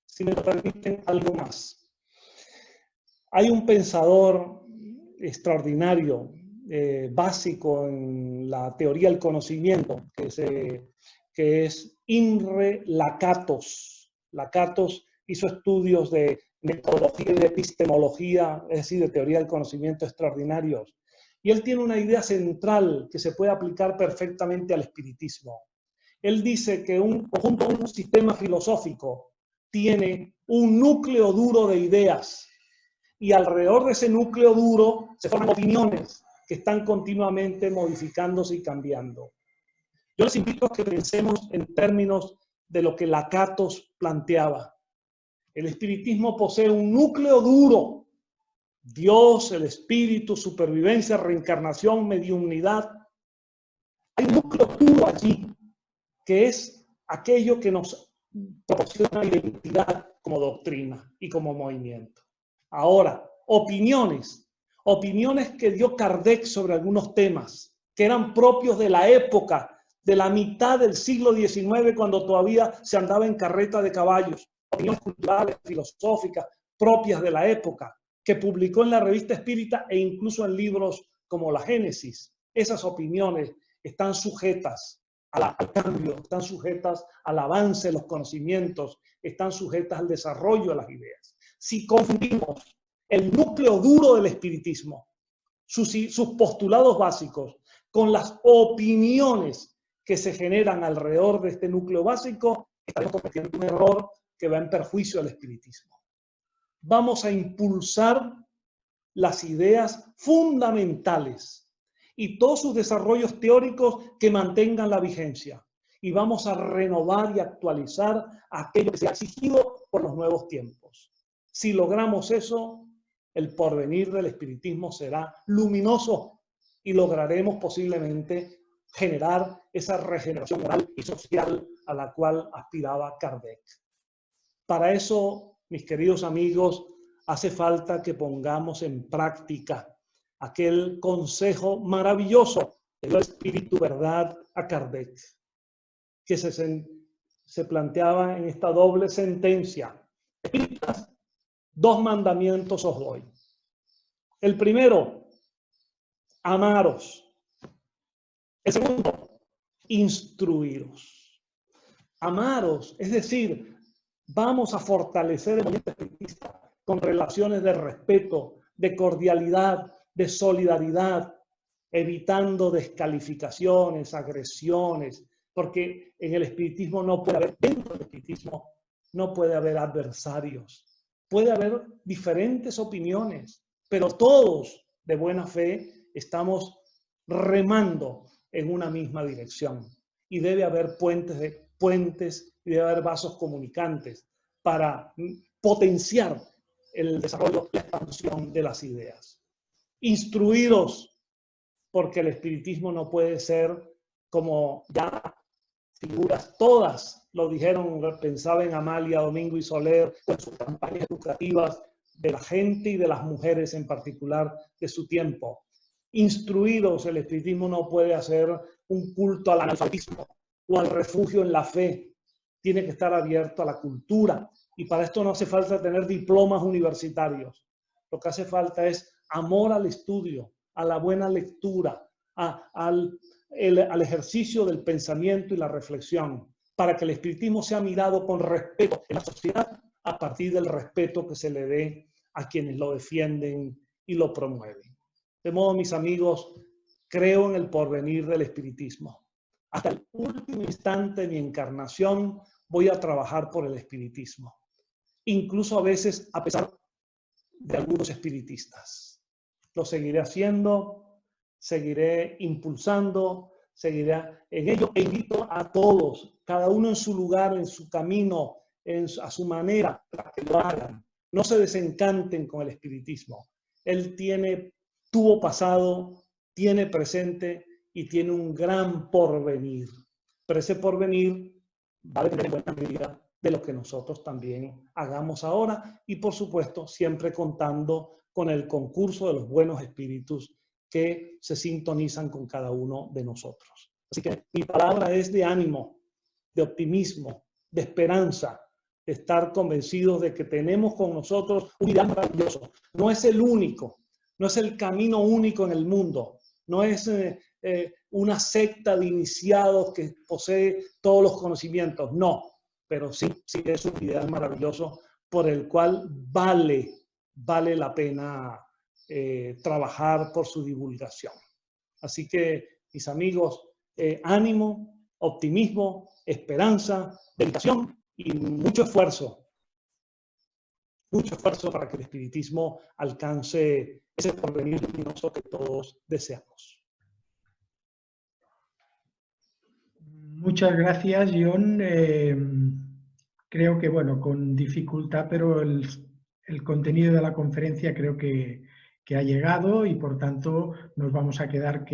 Si me lo permiten, algo más. Hay un pensador extraordinario, básico en la teoría del conocimiento, que es Imre Lakatos. Lakatos hizo estudios de metodología y de epistemología, es decir, de teoría del conocimiento extraordinarios. Y él tiene una idea central que se puede aplicar perfectamente al espiritismo. Él dice que un conjunto, un sistema filosófico tiene un núcleo duro de ideas y alrededor de ese núcleo duro se forman opiniones que están continuamente modificándose y cambiando. Yo les invito a que pensemos en términos de lo que Lakatos planteaba. El espiritismo posee un núcleo duro. Dios, el espíritu, supervivencia, reencarnación, mediunidad. Hay un núcleo duro allí, que es aquello que nos proporciona identidad como doctrina y como movimiento. Ahora, opiniones que dio Kardec sobre algunos temas que eran propios de la época, de la mitad del siglo XIX, cuando todavía se andaba en carreta de caballos, opiniones culturales, filosóficas, propias de la época, que publicó en la Revista Espírita e incluso en libros como la Génesis. Esas opiniones están sujetas al cambio, están sujetas al avance de los conocimientos, están sujetas al desarrollo de las ideas. Si confundimos el núcleo duro del espiritismo, sus postulados básicos, con las opiniones que se generan alrededor de este núcleo básico, estaremos cometiendo un error que va en perjuicio del espiritismo. Vamos a impulsar las ideas fundamentales y todos sus desarrollos teóricos que mantengan la vigencia. Y vamos a renovar y actualizar aquello que se ha exigido por los nuevos tiempos. Si logramos eso, el porvenir del espiritismo será luminoso y lograremos posiblemente generar esa regeneración moral y social a la cual aspiraba Kardec. Para eso, mis queridos amigos, hace falta que pongamos en práctica aquel consejo maravilloso que dio el Espíritu Verdad a Kardec, que se planteaba en esta doble sentencia. Espíritas, 2 mandamientos os doy. El primero, amaros. El segundo, instruiros. Amaros, es decir, vamos a fortalecer el movimiento espiritista con relaciones de respeto, de cordialidad, de solidaridad, evitando descalificaciones, agresiones, porque en el espiritismo no puede haber, dentro del espiritismo, no puede haber adversarios. Puede haber diferentes opiniones, pero todos de buena fe estamos remando en una misma dirección. Y debe haber puentes y debe haber vasos comunicantes para potenciar el desarrollo, la expansión de las ideas. Instruiros, porque el espiritismo no puede ser como ya figuras, todas lo dijeron, pensaba en Amalia Domingo y Soler, en sus campañas educativas de la gente y de las mujeres en particular de su tiempo. instruidos. El espiritismo no puede hacer un culto al analfabetismo o al refugio en la fe. Tiene que estar abierto a la cultura. Y para esto no hace falta tener diplomas universitarios. Lo que hace falta es amor al estudio, a la buena lectura, al ejercicio del pensamiento y la reflexión, para que el espiritismo sea mirado con respeto en la sociedad a partir del respeto que se le dé a quienes lo defienden y lo promueven. De modo, mis amigos, creo en el porvenir del espiritismo. Hasta el último instante de mi encarnación voy a trabajar por el espiritismo, incluso a veces a pesar de algunos espiritistas. Lo seguiré haciendo, seguiré impulsando, seguiré en ello e invito a todos, cada uno en su lugar, en su camino, a su manera, para que lo hagan. No se desencanten con el espiritismo. Él tuvo pasado, tiene presente y tiene un gran porvenir. Pero ese porvenir va a depender en buena medida de lo que nosotros también hagamos ahora y, por supuesto, siempre contando con el concurso de los buenos espíritus que se sintonizan con cada uno de nosotros. Así que mi palabra es de ánimo, de optimismo, de esperanza, de estar convencidos de que tenemos con nosotros un ideal maravilloso. No es el único, no es el camino único en el mundo, no es una secta de iniciados que posee todos los conocimientos, no, pero sí es un ideal maravilloso por el cual vale la pena trabajar por su divulgación. Así que, mis amigos, ánimo, optimismo, esperanza, dedicación y mucho esfuerzo para que el espiritismo alcance ese porvenir luminoso que todos deseamos. Muchas gracias, John. Creo que, bueno, con dificultad, pero el contenido de la conferencia creo que ha llegado y, por tanto, nos vamos a quedar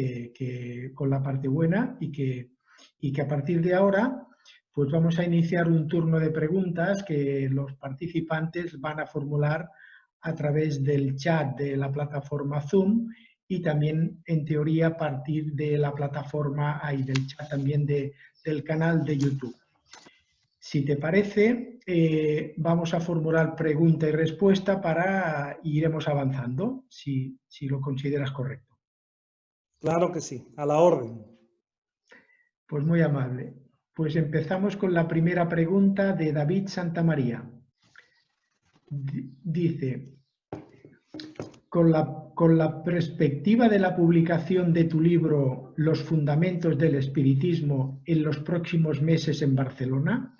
con la parte buena y que a partir de ahora pues vamos a iniciar un turno de preguntas que los participantes van a formular a través del chat de la plataforma Zoom y también, en teoría, a partir de la plataforma y del chat también del canal de YouTube. Si te parece, vamos a formular pregunta y respuesta y iremos avanzando, si lo consideras correcto. Claro que sí, a la orden. Pues muy amable. Pues empezamos con la primera pregunta de David Santamaría. Dice, con la perspectiva de la publicación de tu libro Los fundamentos del espiritismo en los próximos meses en Barcelona,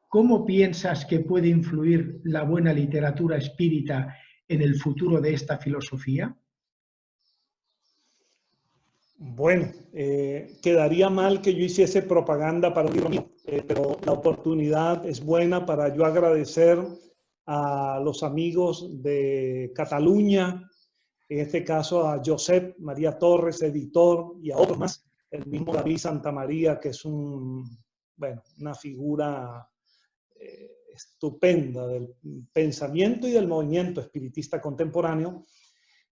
¿cómo piensas que puede influir la buena literatura espírita en el futuro de esta filosofía? Bueno, quedaría mal que yo hiciese propaganda para un libro mío, pero la oportunidad es buena para yo agradecer a los amigos de Cataluña, en este caso a Josep María Torres, editor, y a otros más, el mismo David Santamaría, que es una figura estupenda del pensamiento y del movimiento espiritista contemporáneo.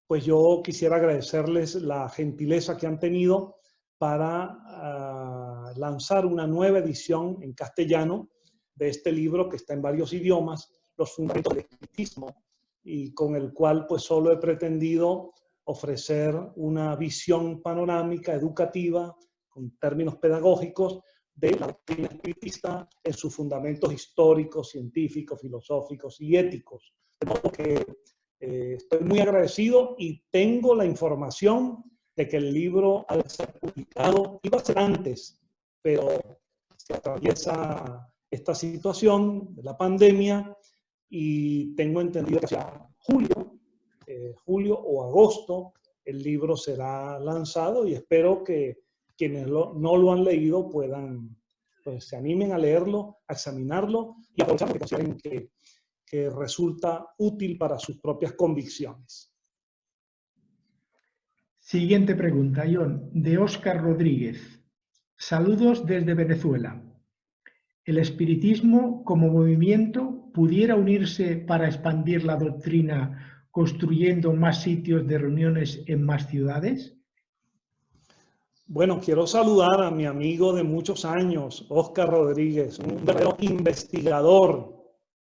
Pues yo quisiera agradecerles la gentileza que han tenido para lanzar una nueva edición en castellano de este libro que está en varios idiomas, Los fundamentos del espiritismo, y con el cual pues solo he pretendido ofrecer una visión panorámica, educativa, con términos pedagógicos, de la doctrina espiritista en sus fundamentos históricos, científicos, filosóficos y éticos. De modo que estoy muy agradecido y tengo la información de que el libro al ser publicado iba a ser antes, pero se atraviesa esta situación de la pandemia y tengo entendido que sea julio o agosto el libro será lanzado y espero que quienes no lo han leído pues se animen a leerlo, a examinarlo y aprovechar porque consideren que resulta útil para sus propias convicciones. Siguiente pregunta, John, de Óscar Rodríguez. Saludos desde Venezuela. ¿El espiritismo como movimiento pudiera unirse para expandir la doctrina construyendo más sitios de reuniones en más ciudades? Bueno, quiero saludar a mi amigo de muchos años, Óscar Rodríguez, un verdadero investigador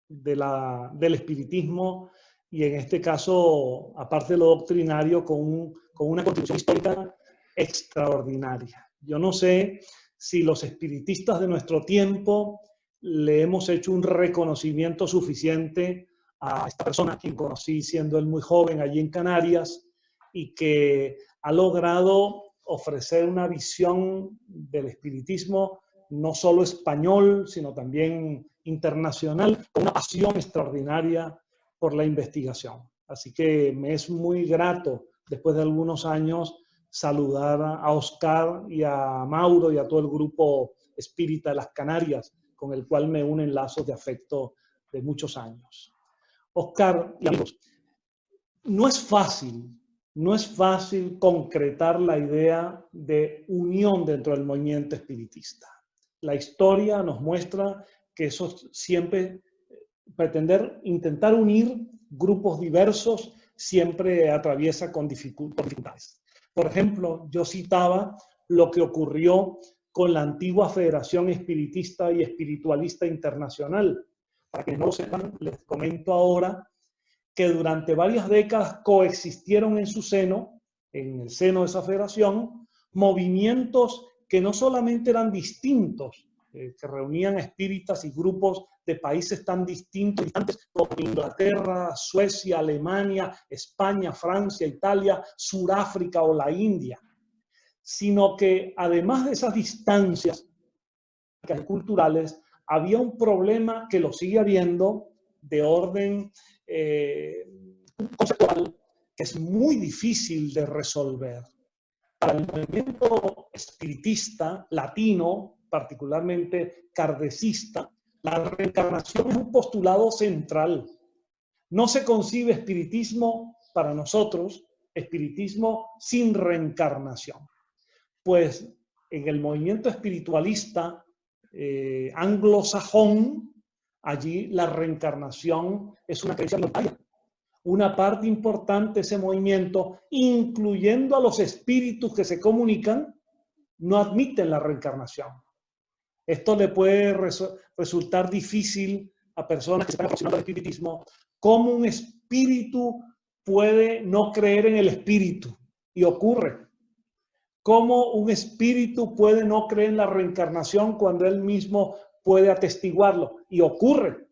del espiritismo y en este caso, aparte de lo doctrinario, con una contribución histórica extraordinaria. Yo no sé si los espiritistas de nuestro tiempo le hemos hecho un reconocimiento suficiente a esta persona, a quien conocí siendo él muy joven allí en Canarias, y que ha logrado ofrecer una visión del espiritismo no solo español, sino también internacional, con una pasión extraordinaria por la investigación. Así que me es muy grato, después de algunos años, saludar a Óscar y a Mauro y a todo el grupo espírita de las Canarias, con el cual me unen lazos de afecto de muchos años. Óscar y amigos, no es fácil concretar la idea de unión dentro del movimiento espiritista. La historia nos muestra que eso siempre, intentar unir grupos diversos, siempre atraviesa con dificultades. Por ejemplo, yo citaba lo que ocurrió con la antigua Federación Espiritista y Espiritualista Internacional. Para que no lo sepan, les comento ahora que durante varias décadas coexistieron en su seno, en el seno de esa federación, movimientos que no solamente eran distintos, que reunían espíritas y grupos de países tan distintos como Inglaterra, Suecia, Alemania, España, Francia, Italia, Suráfrica o la India, sino que además de esas distancias culturales, había un problema que lo sigue habiendo de orden conceptual que es muy difícil de resolver. Para el movimiento espiritista latino, particularmente kardecista, la reencarnación es un postulado central. No se concibe espiritismo para nosotros, espiritismo sin reencarnación. Pues en el movimiento espiritualista anglosajón, allí la reencarnación es una creencia voluntaria. Una parte importante de ese movimiento, incluyendo a los espíritus que se comunican, no admiten la reencarnación. Esto le puede resultar difícil a personas que están aproximando al espiritismo. ¿Cómo un espíritu puede no creer en el espíritu? Y ocurre. ¿Cómo un espíritu puede no creer en la reencarnación cuando él mismo puede atestiguarlo? Y ocurre.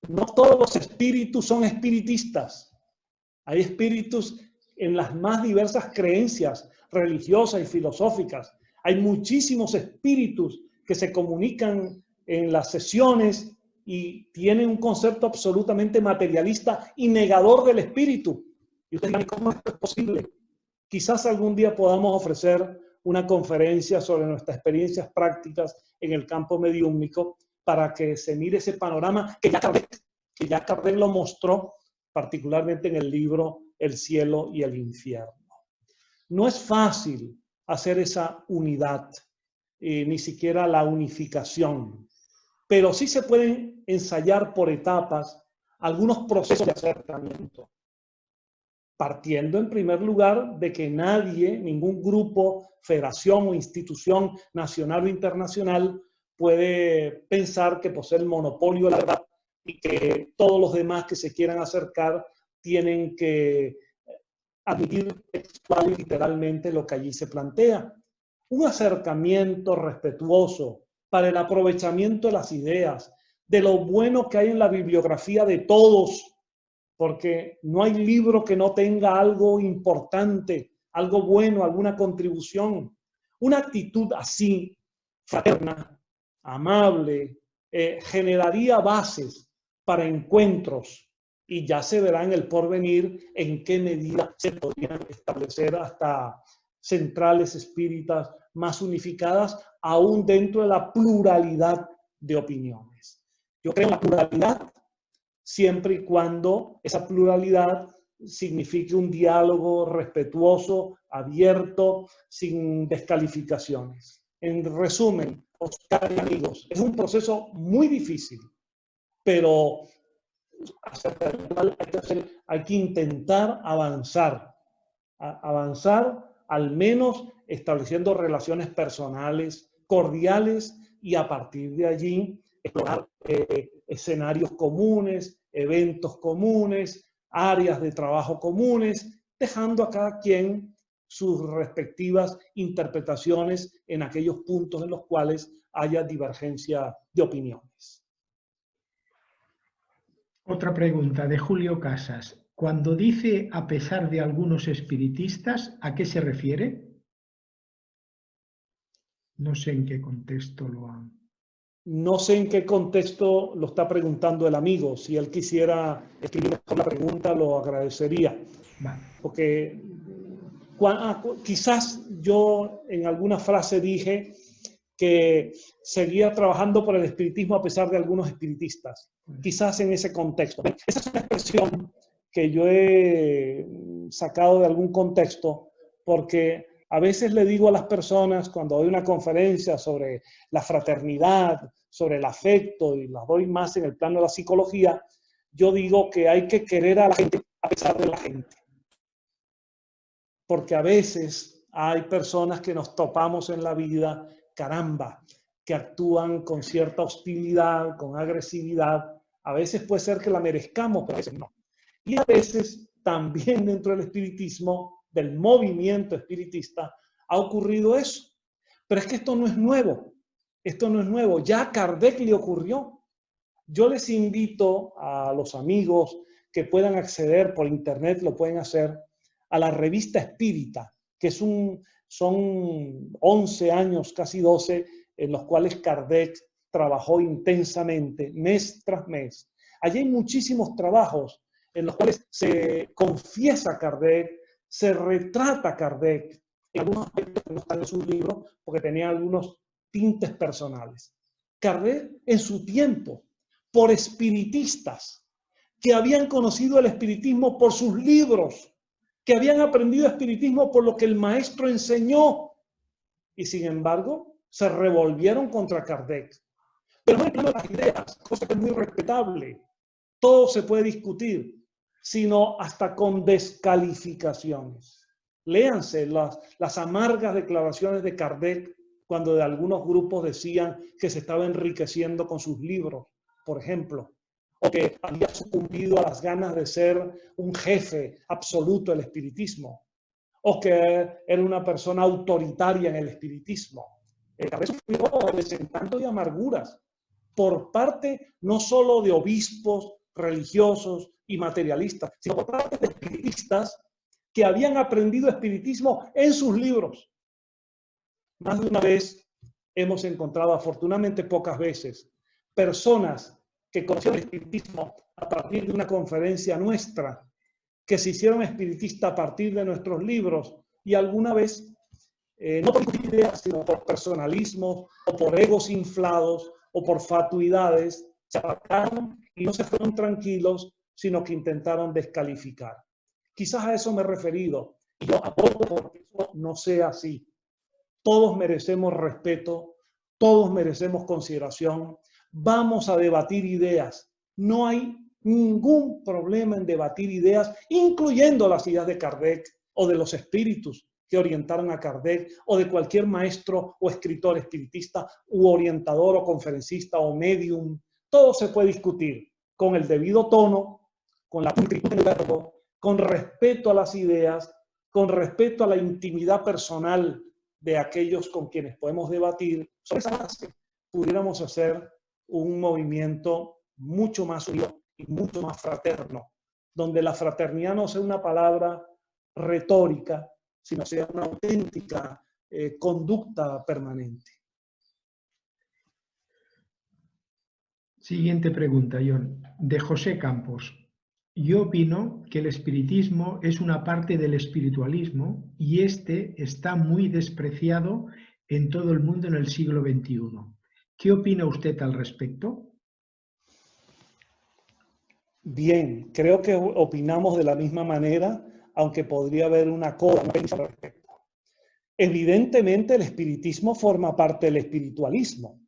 No todos los espíritus son espiritistas. Hay espíritus en las más diversas creencias religiosas y filosóficas. Hay muchísimos espíritus que se comunican en las sesiones y tienen un concepto absolutamente materialista y negador del espíritu. Y ustedes dirán, ¿cómo esto es posible? Quizás algún día podamos ofrecer una conferencia sobre nuestras experiencias prácticas en el campo mediúmnico para que se mire ese panorama que ya Kardec lo mostró, particularmente en el libro El cielo y el infierno. No es fácil hacer esa unidad, ni siquiera la unificación, pero sí se pueden ensayar por etapas algunos procesos de acercamiento, partiendo en primer lugar de que nadie, ningún grupo, federación o institución nacional o internacional puede pensar que posee el monopolio de la verdad y que todos los demás que se quieran acercar tienen que admitir textual y literalmente lo que allí se plantea. Un acercamiento respetuoso para el aprovechamiento de las ideas, de lo bueno que hay en la bibliografía de todos, porque no hay libro que no tenga algo importante, algo bueno, alguna contribución. Una actitud así, fraterna, amable, generaría bases para encuentros y ya se verá en el porvenir en qué medida se podrían establecer hasta centrales espíritas más unificadas, aún dentro de la pluralidad de opiniones. Yo creo en la pluralidad siempre y cuando esa pluralidad signifique un diálogo respetuoso, abierto, sin descalificaciones. En resumen, Óscar y amigos, es un proceso muy difícil, pero hay que intentar avanzar al menos estableciendo relaciones personales cordiales y a partir de allí explorar escenarios comunes, eventos comunes, áreas de trabajo comunes, dejando a cada quien sus respectivas interpretaciones en aquellos puntos en los cuales haya divergencia de opiniones. Otra pregunta de Julio Casas. Cuando dice a pesar de algunos espiritistas, ¿a qué se refiere? No sé en qué contexto lo han... No sé en qué contexto lo está preguntando el amigo. Si él quisiera escribir mejor la pregunta, lo agradecería. Vale. Porque quizás yo en alguna frase dije que seguía trabajando por el espiritismo a pesar de algunos espiritistas. Quizás en ese contexto. Esa es una expresión que yo he sacado de algún contexto porque a veces le digo a las personas cuando doy una conferencia sobre la fraternidad, sobre el afecto, y las doy más en el plano de la psicología, yo digo que hay que querer a la gente a pesar de la gente. Porque a veces hay personas que nos topamos en la vida, caramba, que actúan con cierta hostilidad, con agresividad. A veces puede ser que la merezcamos, pero a veces no. Y a veces también dentro del espiritismo, del movimiento espiritista, ha ocurrido eso. Pero es que esto no es nuevo. Esto no es nuevo. Ya a Kardec le ocurrió. Yo les invito a los amigos que puedan acceder por internet, lo pueden hacer, a la revista Espírita, que son 11 años, casi 12, en los cuales Kardec trabajó intensamente, mes tras mes. Allí hay muchísimos trabajos en los cuales se confiesa Kardec, se retrata Kardec, en algunos aspectos que no están en sus libros, porque tenía algunos tintes personales. Kardec, en su tiempo, por espiritistas que habían conocido el espiritismo por sus libros, que habían aprendido espiritismo por lo que el maestro enseñó, y sin embargo se revolvieron contra Kardec. Pero no en el plano de las ideas, cosa que es muy respetable, todo se puede discutir, sino hasta con descalificaciones. Léanse las amargas declaraciones de Kardec cuando de algunos grupos decían que se estaba enriqueciendo con sus libros, por ejemplo, o que había sucumbido a las ganas de ser un jefe absoluto del espiritismo, o que era una persona autoritaria en el espiritismo. Kardec sufrió desencanto y amarguras por parte no solo de obispos, religiosos y materialistas, sino por parte de espiritistas que habían aprendido espiritismo en sus libros. Más de una vez hemos encontrado, afortunadamente pocas veces, personas que conocieron el espiritismo a partir de una conferencia nuestra, que se hicieron espiritistas a partir de nuestros libros y alguna vez, no por ideas, sino por personalismos o por egos inflados o por fatuidades, se apartaron y no se fueron tranquilos, sino que intentaron descalificar. Quizás a eso me he referido y yo apoyo porque eso no sea así. Todos merecemos respeto, todos merecemos consideración. Vamos a debatir ideas. No hay ningún problema en debatir ideas, incluyendo las ideas de Kardec o de los espíritus que orientaron a Kardec o de cualquier maestro o escritor espiritista u orientador o conferencista o medium. Todo se puede discutir con el debido tono, con la pulcritud del verbo, con respeto a las ideas, con respeto a la intimidad personal de aquellos con quienes podemos debatir. Sobre esa base pudiéramos hacer un movimiento mucho más unido y mucho más fraterno, donde la fraternidad no sea una palabra retórica, sino sea una auténtica conducta permanente. Siguiente pregunta, John, de José Campos. Yo opino que el espiritismo es una parte del espiritualismo y este está muy despreciado en todo el mundo en el siglo XXI. ¿Qué opina usted al respecto? Bien, creo que opinamos de la misma manera, aunque podría haber una coda al respecto. Evidentemente el espiritismo forma parte del espiritualismo.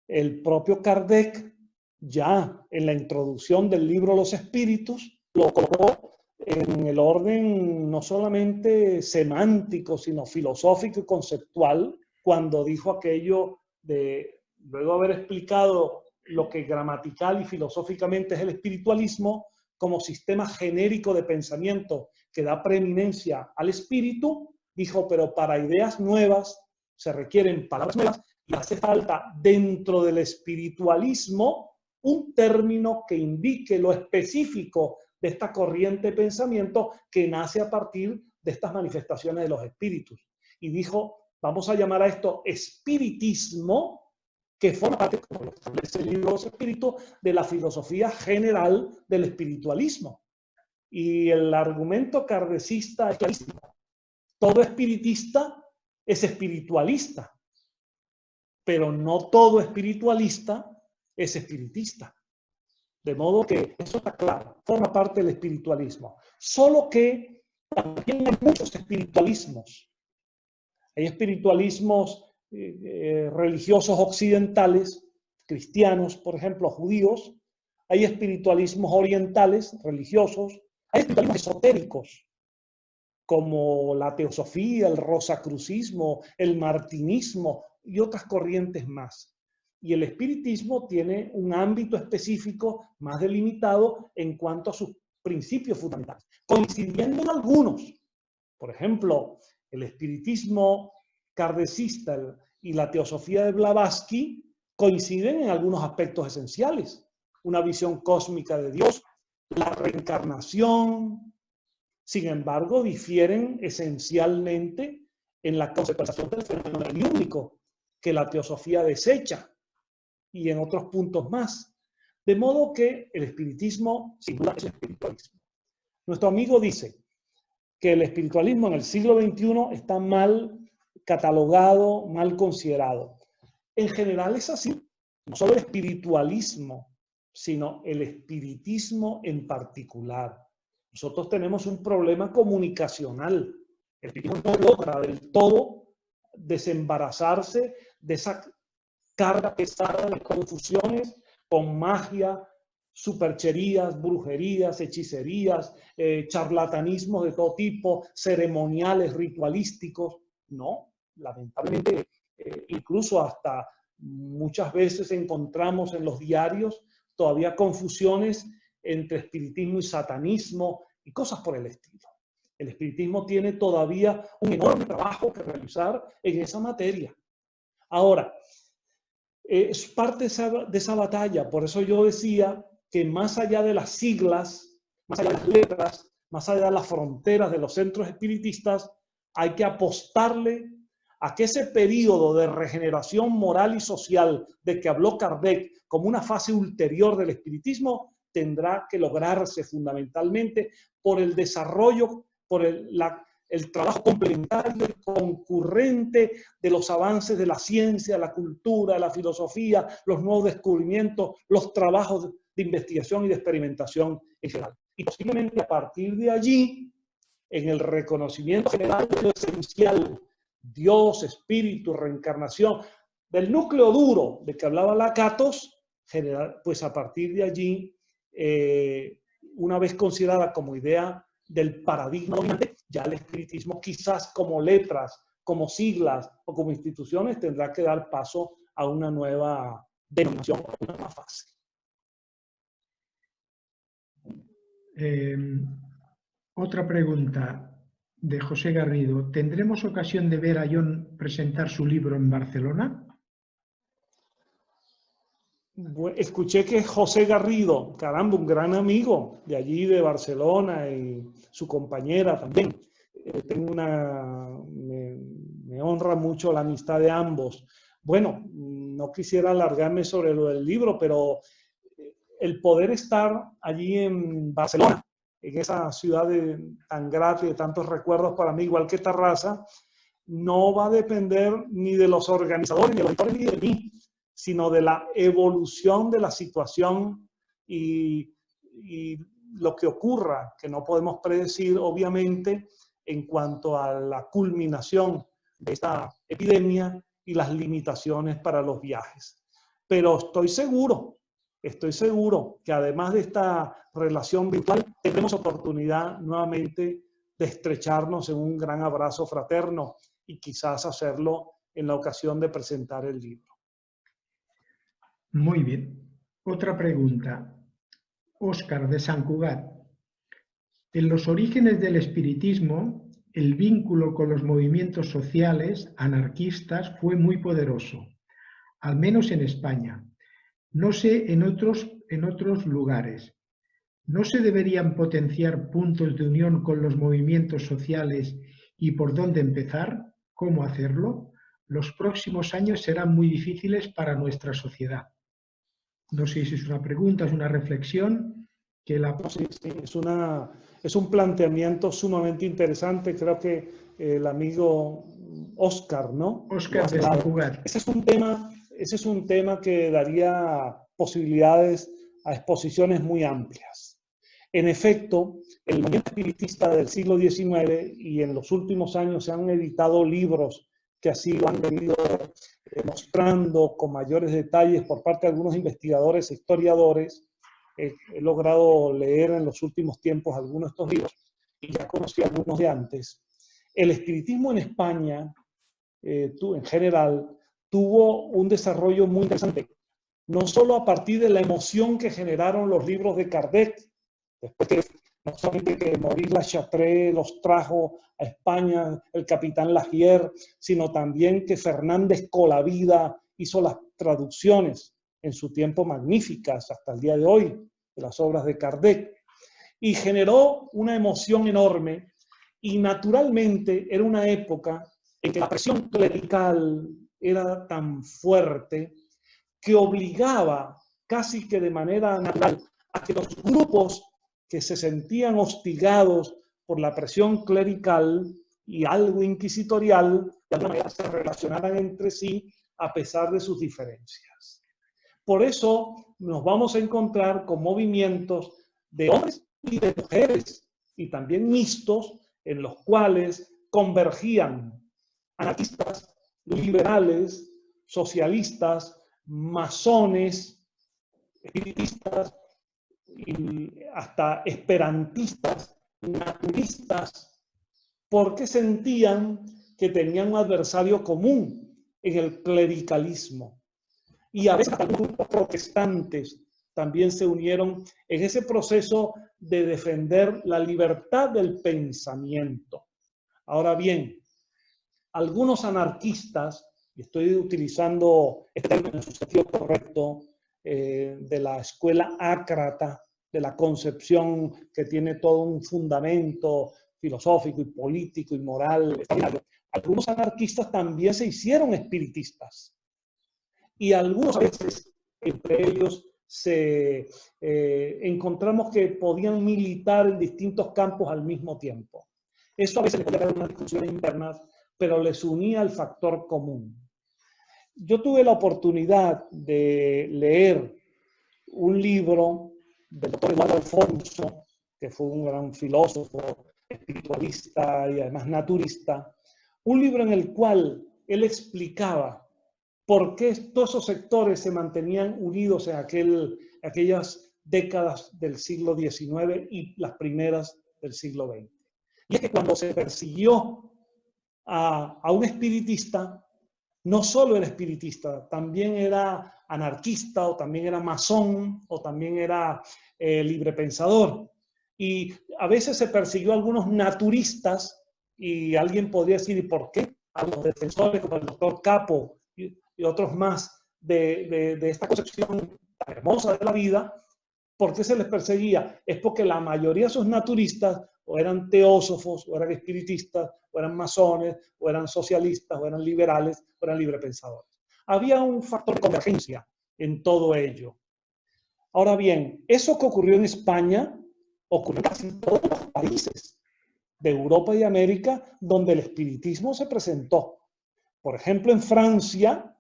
El propio Kardec, ya en la introducción del libro Los Espíritus, lo colocó en el orden no solamente semántico, sino filosófico y conceptual, cuando dijo aquello de, luego de haber explicado lo que gramatical y filosóficamente es el espiritualismo, como sistema genérico de pensamiento que da preeminencia al espíritu, dijo, pero para ideas nuevas se requieren palabras nuevas y hace falta dentro del espiritualismo un término que indique lo específico de esta corriente de pensamiento que nace a partir de estas manifestaciones de los espíritus. Y dijo, vamos a llamar a esto espiritismo, que forma parte, como lo establece el libro de los espíritus, de la filosofía general del espiritualismo. Y el argumento kardecista es clarísimo. Todo espiritista es espiritualista, pero no todo espiritualista es espiritista. De modo que eso está claro, forma parte del espiritualismo. Solo que también hay muchos espiritualismos. Hay espiritualismos religiosos occidentales, cristianos, por ejemplo, judíos. Hay espiritualismos orientales, religiosos. Hay espiritualismos esotéricos, como la teosofía, el rosacrucismo, el martinismo y otras corrientes más. Y el espiritismo tiene un ámbito específico más delimitado en cuanto a sus principios fundamentales, coincidiendo en algunos. Por ejemplo, el espiritismo kardecista y la teosofía de Blavatsky coinciden en algunos aspectos esenciales. Una visión cósmica de Dios, la reencarnación. Sin embargo, difieren esencialmente en la conceptualización del fenómeno único que la teosofía desecha y en otros puntos más. De modo que el espiritismo, sin duda, es espiritualismo. Nuestro amigo dice que el espiritualismo en el siglo XXI está mal catalogado, mal considerado. En general es así. No solo el espiritualismo, sino el espiritismo en particular. Nosotros tenemos un problema comunicacional. El espiritismo no logra del todo desembarazarse de esa carga pesada de confusiones con magia, supercherías, brujerías, hechicerías, charlatanismos de todo tipo, ceremoniales, ritualísticos. No, lamentablemente, incluso hasta muchas veces encontramos en los diarios todavía confusiones entre espiritismo y satanismo y cosas por el estilo. El espiritismo tiene todavía un enorme trabajo que realizar en esa materia. Ahora, es parte de esa batalla, por eso yo decía que más allá de las siglas, más allá de las letras, más allá de las fronteras de los centros espiritistas, hay que apostarle a que ese periodo de regeneración moral y social de que habló Kardec como una fase ulterior del espiritismo tendrá que lograrse fundamentalmente por el desarrollo, por el trabajo complementario y concurrente de los avances de la ciencia, la cultura, la filosofía, los nuevos descubrimientos, los trabajos de investigación y de experimentación en general. Y posiblemente a partir de allí, en el reconocimiento general de lo esencial, Dios, espíritu, reencarnación, del núcleo duro de que hablaba Lakatos, pues a partir de allí, una vez considerada como idea del paradigma dominante, ya el espiritismo quizás como letras, como siglas o como instituciones tendrá que dar paso a una nueva denominación, a una nueva fase. Otra pregunta de José Garrido. ¿Tendremos ocasión de ver a John presentar su libro en Barcelona? Escuché que José Garrido, caramba, un gran amigo de allí de Barcelona y su compañera también. Me honra mucho la amistad de ambos. Bueno, no quisiera alargarme sobre lo del libro, pero el poder estar allí en Barcelona, en esa ciudad tan grata y de tantos recuerdos para mí, igual que Tarrasa, no va a depender ni de los organizadores, ni de los editores, ni de mí, sino de la evolución de la situación y lo que ocurra, que no podemos predecir, obviamente, en cuanto a la culminación de esta epidemia y las limitaciones para los viajes. Pero estoy seguro estoy seguro que además de esta relación virtual, tendremos oportunidad nuevamente de estrecharnos en un gran abrazo fraterno y quizás hacerlo en la ocasión de presentar el libro. Muy bien. Otra pregunta. Óscar de Sant Cugat. En los orígenes del espiritismo, el vínculo con los movimientos sociales anarquistas fue muy poderoso, al menos en España. No sé en otros lugares. ¿No se deberían potenciar puntos de unión con los movimientos sociales y por dónde empezar? ¿Cómo hacerlo? Los próximos años serán muy difíciles para nuestra sociedad. No sé si es una pregunta, es una reflexión que la... Sí, es un planteamiento sumamente interesante. Creo que el amigo Óscar, ¿no? Óscar de Sant Cugat. Ese es un tema que daría posibilidades a exposiciones muy amplias. En efecto, el movimiento espiritista del siglo XIX, y en los últimos años se han editado libros que así lo han venido mostrando con mayores detalles por parte de algunos investigadores e historiadores. He logrado leer en los últimos tiempos algunos de estos libros y ya conocí algunos de antes. El espiritismo en España, en general, tuvo un desarrollo muy interesante, no solo a partir de la emoción que generaron los libros de Kardec, después que no solamente que Maurice Lachatre los trajo a España, el capitán Lagier, sino también que Fernández Colavida hizo las traducciones en su tiempo magníficas hasta el día de hoy de las obras de Kardec, y generó una emoción enorme, y naturalmente era una época en que la presión clerical era tan fuerte que obligaba casi que de manera natural a que los grupos que se sentían hostigados por la presión clerical y algo inquisitorial, de alguna manera se relacionaran entre sí a pesar de sus diferencias. Por eso nos vamos a encontrar con movimientos de hombres y de mujeres, y también mixtos, en los cuales convergían anarquistas, liberales, socialistas, masones, espiritistas, y hasta esperantistas, naturistas, porque sentían que tenían un adversario común en el clericalismo. Y a veces algunos grupos protestantes también se unieron en ese proceso de defender la libertad del pensamiento. Ahora bien, algunos anarquistas, y estoy utilizando este término en su sentido correcto, de la escuela ácrata, de la concepción que tiene todo un fundamento filosófico y político y moral, algunos anarquistas también se hicieron espiritistas. Y algunos a veces, entre ellos, encontramos que podían militar en distintos campos al mismo tiempo. Eso a veces le podía dar una discusión interna, pero les unía el factor común. Yo tuve la oportunidad de leer un libro del doctor Eduardo Alfonso, que fue un gran filósofo, espiritualista y además naturista, un libro en el cual él explicaba por qué todos esos sectores se mantenían unidos en aquellas décadas del siglo XIX y las primeras del siglo XX. Y es que cuando se persiguió a un espiritista, no solo era espiritista, también era anarquista, o también era masón, o también era librepensador. Y a veces se persiguió a algunos naturistas, y alguien podría decir, ¿y por qué? A los defensores como el doctor Capo y otros más de esta concepción tan hermosa de la vida, ¿por qué se les perseguía? Es porque la mayoría de esos naturistas o eran teósofos, o eran espiritistas, o eran masones, o eran socialistas, o eran liberales, o eran librepensadores. Había un factor de convergencia en todo ello. Ahora bien, eso que ocurrió en España, ocurrió casi en todos los países de Europa y América donde el espiritismo se presentó. Por ejemplo, en Francia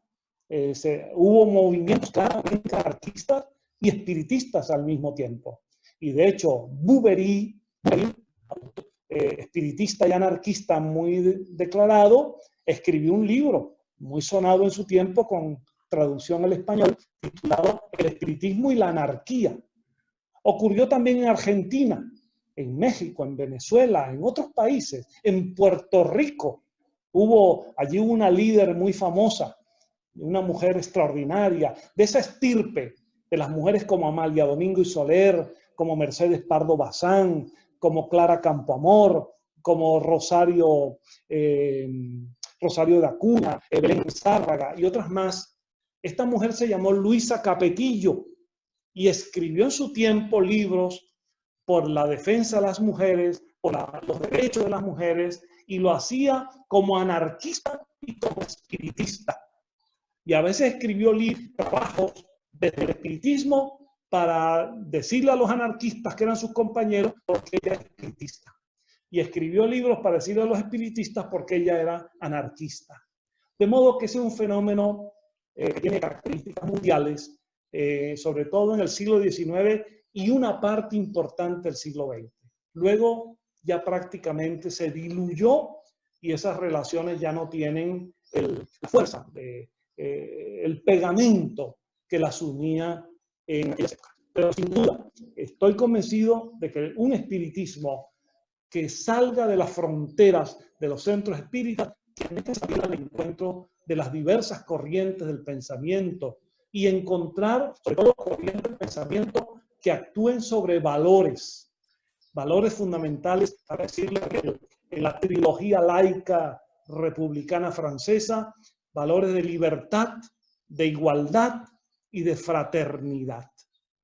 hubo movimientos claramente anarquistas y espiritistas al mismo tiempo. Y de hecho, Bouverie, espiritista y anarquista muy declarado, escribió un libro muy sonado en su tiempo con traducción al español, titulado El espiritismo y la anarquía. Ocurrió también en Argentina, en México, en Venezuela, en otros países, en Puerto Rico. Allí hubo una líder muy famosa, una mujer extraordinaria, de esa estirpe de las mujeres como Amalia Domingo y Soler, como Mercedes Pardo Bazán, como Clara Campoamor, como Rosario de Acuña, Belén Zárraga y otras más. Esta mujer se llamó Luisa Capetillo y escribió en su tiempo libros por la defensa de las mujeres, por los derechos de las mujeres, y lo hacía como anarquista y como espiritista. Y a veces escribió trabajos desde el espiritismo para decirle a los anarquistas que eran sus compañeros porque ella es espiritista. Y escribió libros para decirle a los espiritistas porque ella era anarquista. De modo que ese es un fenómeno que tiene características mundiales, sobre todo en el siglo XIX y una parte importante del siglo XX. Luego ya prácticamente se diluyó y esas relaciones ya no tienen la fuerza, el pegamento que las unía en aquella época. Pero sin duda, estoy convencido de que un espiritismo que salga de las fronteras de los centros espíritas tiene que salir al encuentro de las diversas corrientes del pensamiento y encontrar, sobre todo, corrientes del pensamiento que actúen sobre valores fundamentales, para decirlo en la trilogía laica republicana francesa, valores de libertad, de igualdad y de fraternidad.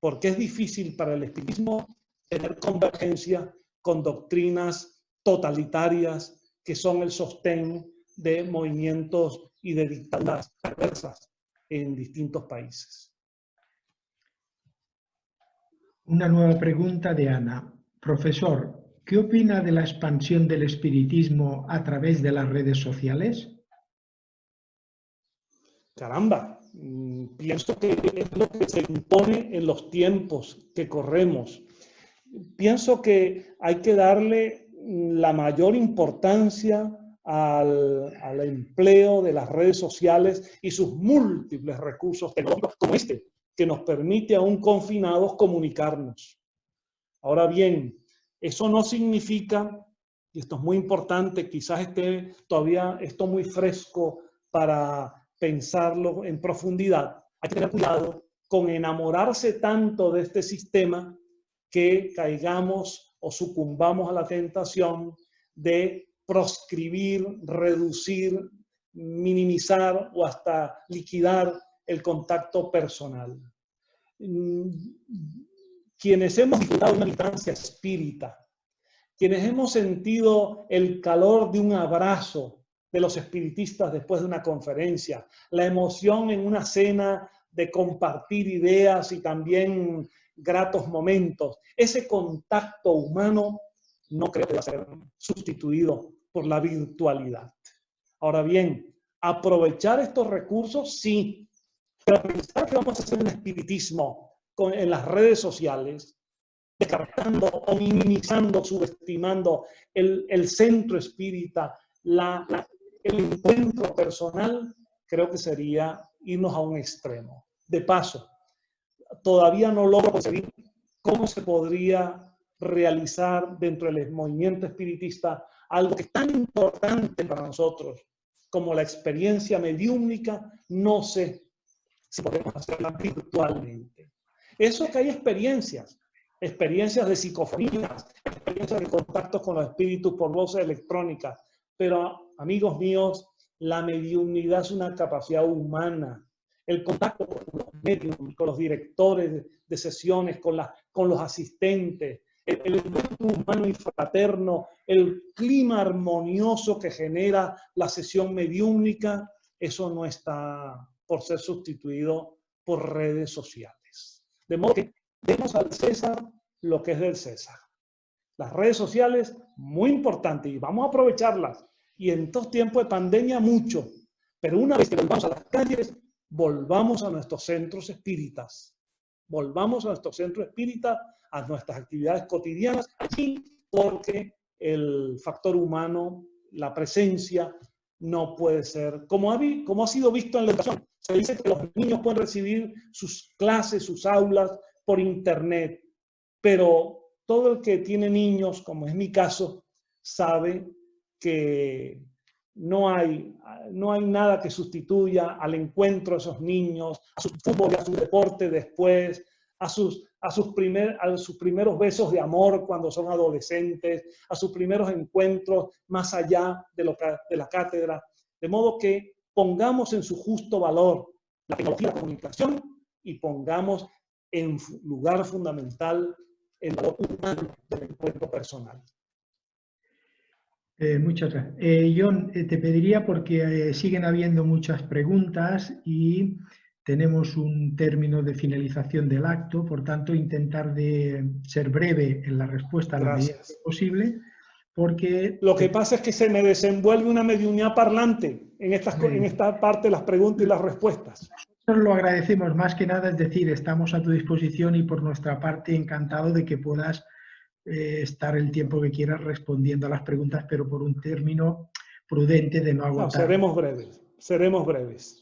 Porque es difícil para el espiritismo tener convergencia con doctrinas totalitarias que son el sostén de movimientos y de dictaduras perversas en distintos países. Una nueva pregunta de Ana. Profesor, ¿qué opina de la expansión del espiritismo a través de las redes sociales? Caramba, pienso que es lo que se impone en los tiempos que corremos. Pienso que hay que darle la mayor importancia al empleo de las redes sociales y sus múltiples recursos tecnológicos como este, que nos permite aún confinados comunicarnos. Ahora bien, eso no significa, y esto es muy importante, quizás esté todavía esto muy fresco para pensarlo en profundidad, hay que tener cuidado con enamorarse tanto de este sistema que caigamos o sucumbamos a la tentación de proscribir, reducir, minimizar o hasta liquidar el contacto personal. Quienes hemos disfrutado de una militancia espírita, quienes hemos sentido el calor de un abrazo de los espiritistas después de una conferencia, la emoción en una cena de compartir ideas y también gratos momentos, ese contacto humano no creo que va a ser sustituido por la virtualidad. Ahora bien, aprovechar estos recursos, sí, pero pensar que vamos a hacer un espiritismo en las redes sociales, descartando o minimizando, subestimando el centro espírita, el encuentro personal, creo que sería irnos a un extremo. De paso, todavía no logro conseguir cómo se podría realizar dentro del movimiento espiritista algo que es tan importante para nosotros como la experiencia mediúmnica. No sé si podemos hacerla virtualmente. Eso que hay experiencias de psicofonías, experiencias de contactos con los espíritus por voces electrónicas, pero amigos míos, la mediunidad es una capacidad humana. El contacto con los medios, con los directores de sesiones, con los asistentes, el encuentro humano y fraterno, el clima armonioso que genera la sesión mediúnica, eso no está por ser sustituido por redes sociales. De modo que demos al César lo que es del César. Las redes sociales, muy importantes, y vamos a aprovecharlas. Y en estos tiempos de pandemia, mucho. Pero una vez que volvamos a las calles, volvamos a nuestros centros espíritas. Volvamos a nuestros centros espíritas, a nuestras actividades cotidianas, allí, porque el factor humano, la presencia, no puede ser, como ha sido visto en la educación. Se dice que los niños pueden recibir sus clases, sus aulas por internet, pero todo el que tiene niños, como es mi caso, sabe que no hay nada que sustituya al encuentro de esos niños, a su fútbol y a su deporte después, a sus primeros besos de amor cuando son adolescentes, a sus primeros encuentros más allá de la cátedra. De modo que pongamos en su justo valor la tecnología de la comunicación y pongamos en lugar fundamental el valor humano del encuentro personal. Muchas gracias. John, te pediría, porque siguen habiendo muchas preguntas y tenemos un término de finalización del acto, por tanto, intentar de ser breve en la respuesta a la medida posible, porque... Lo que pasa es que se me desenvuelve una mediunidad parlante en esta parte de las preguntas y las respuestas. Nosotros lo agradecemos más que nada, es decir, estamos a tu disposición y por nuestra parte encantado de que puedas estar el tiempo que quieras respondiendo a las preguntas, pero por un término prudente de no agotar. No, seremos breves.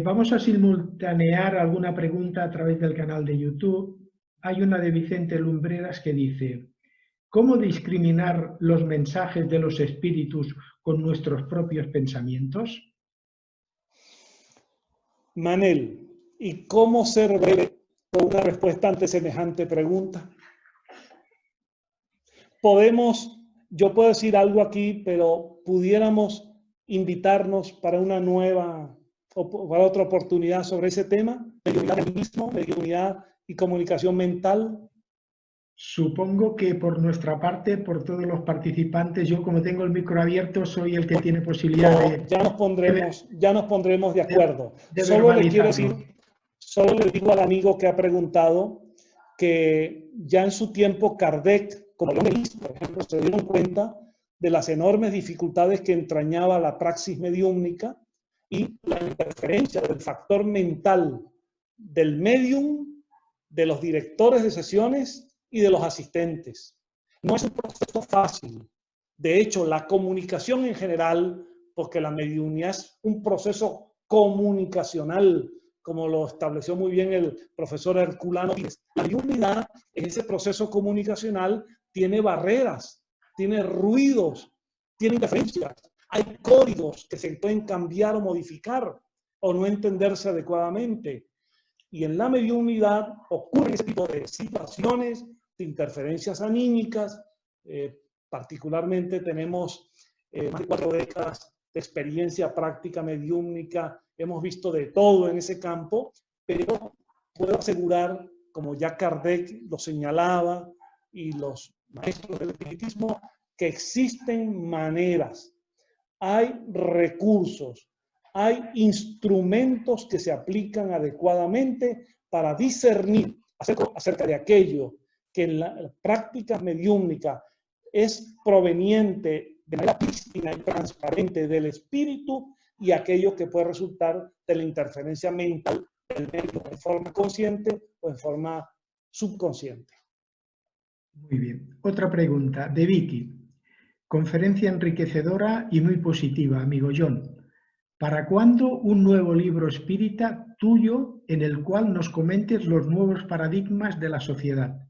Vamos a simultanear alguna pregunta a través del canal de YouTube. Hay una de Vicente Lumbreras que dice: ¿cómo discriminar los mensajes de los espíritus con nuestros propios pensamientos? Manel, ¿y cómo ser breve con una respuesta ante semejante pregunta? Yo puedo decir algo aquí, pero pudiéramos invitarnos para una nueva o para otra oportunidad sobre ese tema, mediunidad y comunicación mental. Supongo que por nuestra parte, por todos los participantes, yo como tengo el micro abierto, soy el que tiene posibilidad de... Ya nos pondremos de acuerdo. Solo le digo al amigo que ha preguntado que ya en su tiempo Kardec, como lo hizo, por ejemplo, se dieron cuenta de las enormes dificultades que entrañaba la praxis mediúmnica y la interferencia del factor mental del medium, de los directores de sesiones y de los asistentes. No es un proceso fácil. De hecho, la comunicación en general, porque la mediunidad es un proceso comunicacional, como lo estableció muy bien el profesor Herculano. La mediunidad, en ese proceso comunicacional, tiene barreras, tiene ruidos, tiene interferencias. Hay códigos que se pueden cambiar o modificar o no entenderse adecuadamente. Y en la mediunidad ocurren ese tipo de situaciones, de interferencias anímicas. Particularmente tenemos más de 4 décadas de experiencia práctica mediúmnica. Hemos visto de todo en ese campo, pero puedo asegurar, como ya Kardec lo señalaba y los maestros del espiritismo, que existen maneras, hay recursos, hay instrumentos que se aplican adecuadamente para discernir acerca de aquello que en la práctica mediúmnica es proveniente de manera prístina y transparente del espíritu y aquello que puede resultar de la interferencia mental del medio en forma consciente o en forma subconsciente. Muy bien. Otra pregunta de Vicky. Conferencia enriquecedora y muy positiva, amigo John. ¿Para cuándo un nuevo libro espírita tuyo en el cual nos comentes los nuevos paradigmas de la sociedad?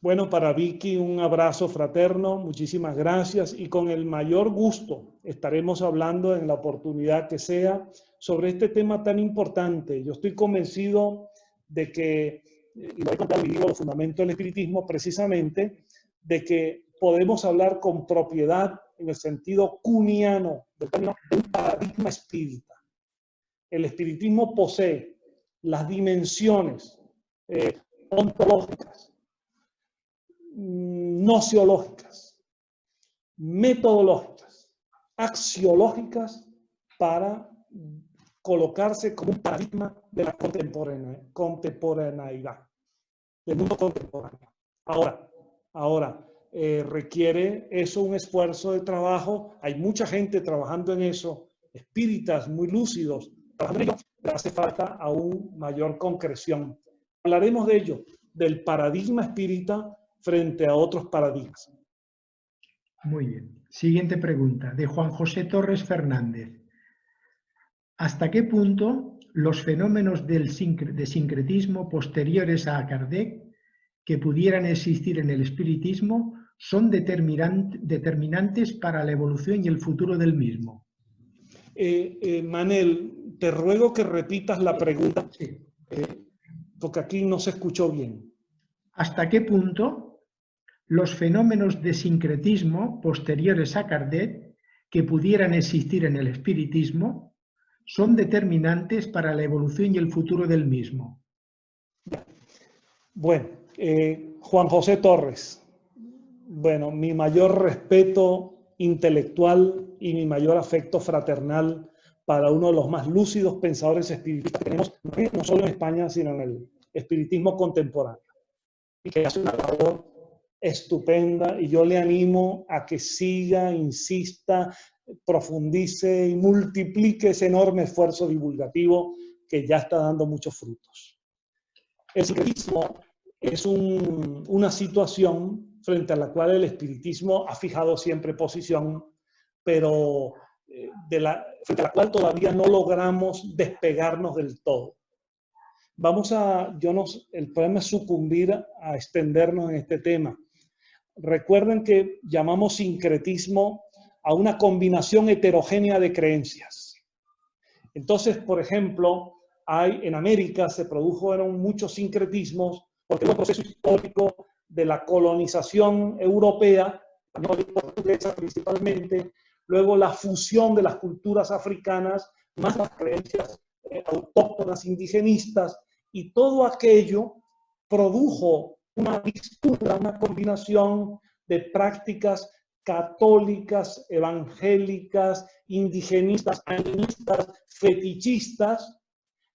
Bueno, para Vicky un abrazo fraterno, muchísimas gracias y con el mayor gusto estaremos hablando en la oportunidad que sea sobre este tema tan importante. Yo estoy convencido de que, y voy a contar mi libro Los Fundamentos del Espiritismo, precisamente, de que podemos hablar con propiedad en el sentido kuhniano del término de un paradigma espírita. El espiritismo posee las dimensiones ontológicas, nociológicas, metodológicas, axiológicas para colocarse como un paradigma de la contemporaneidad, del mundo contemporáneo. Ahora, requiere eso un esfuerzo de trabajo. Hay mucha gente trabajando en eso, espíritas muy lúcidos, trabajando en ello, pero hace falta aún mayor concreción. Hablaremos de ello, del paradigma espírita frente a otros paradigmas. Muy bien. Siguiente pregunta, de Juan José Torres Fernández. ¿Hasta qué punto los fenómenos de sincretismo posteriores a Kardec que pudieran existir en el espiritismo son determinantes para la evolución y el futuro del mismo? Manel, te ruego que repitas la pregunta, Sí. porque aquí no se escuchó bien. ¿Hasta qué punto los fenómenos de sincretismo posteriores a Kardec que pudieran existir en el espiritismo son determinantes para la evolución y el futuro del mismo? Bueno, Juan José Torres, bueno, mi mayor respeto intelectual y mi mayor afecto fraternal para uno de los más lúcidos pensadores espiritistas que tenemos, no solo en España, sino en el espiritismo contemporáneo, y que hace una labor estupenda, y yo le animo a que siga, insista, profundice y multiplique ese enorme esfuerzo divulgativo que ya está dando muchos frutos. El sincretismo es una situación frente a la cual el espiritismo ha fijado siempre posición, pero frente a la cual todavía no logramos despegarnos del todo. El problema es sucumbir a extendernos en este tema. Recuerden que llamamos sincretismo a una combinación heterogénea de creencias. Entonces, por ejemplo, en América se produjeron muchos sincretismos porque hubo un proceso histórico de la colonización europea, portuguesa principalmente, luego la fusión de las culturas africanas, más las creencias autóctonas indigenistas, y todo aquello produjo una mixtura, una combinación de prácticas católicas, evangélicas, indigenistas, animistas, fetichistas,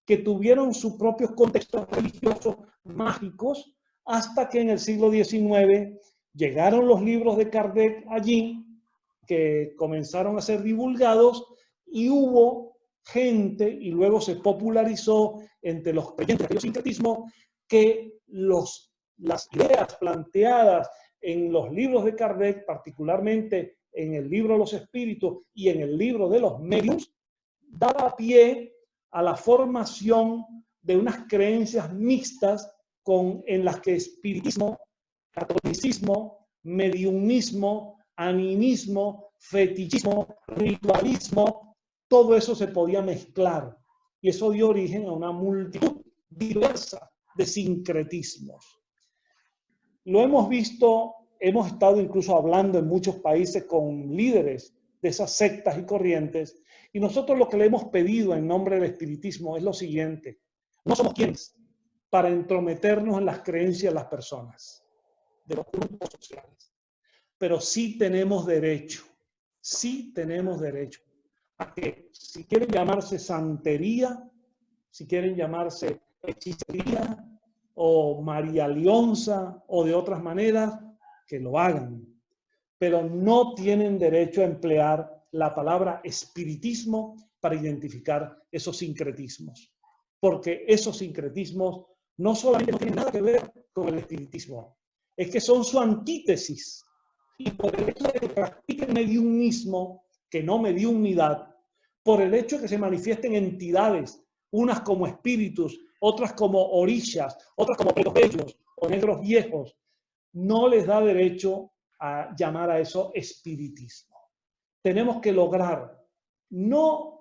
que tuvieron sus propios contextos religiosos mágicos, hasta que en el siglo XIX llegaron los libros de Kardec allí, que comenzaron a ser divulgados, y hubo gente, y luego se popularizó entre los creyentes del sincretismo, que las ideas planteadas en los libros de Kardec, particularmente en el libro de los espíritus y en el libro de los medios, daba pie a la formación de unas creencias mixtas en las que espiritismo, catolicismo, mediumismo, animismo, fetichismo, ritualismo, todo eso se podía mezclar. Y eso dio origen a una multitud diversa de sincretismos. Lo hemos visto, hemos estado incluso hablando en muchos países con líderes de esas sectas y corrientes, y nosotros lo que le hemos pedido en nombre del espiritismo es lo siguiente: no somos quienes para entrometernos en las creencias de las personas, de los grupos sociales, pero sí tenemos derecho a que, si quieren llamarse santería, si quieren llamarse hechicería o María Lionza o de otras maneras, que lo hagan, pero no tienen derecho a emplear la palabra espiritismo para identificar esos sincretismos, porque esos sincretismos no solamente no tienen nada que ver con el espiritismo, es que son su antítesis. Y por el hecho de que practiquen mediumismo, que no mediunidad, por el hecho de que se manifiesten entidades, unas como espíritus, otras como orishas, otras como pelos bellos o negros viejos, no les da derecho a llamar a eso espiritismo. Tenemos que lograr no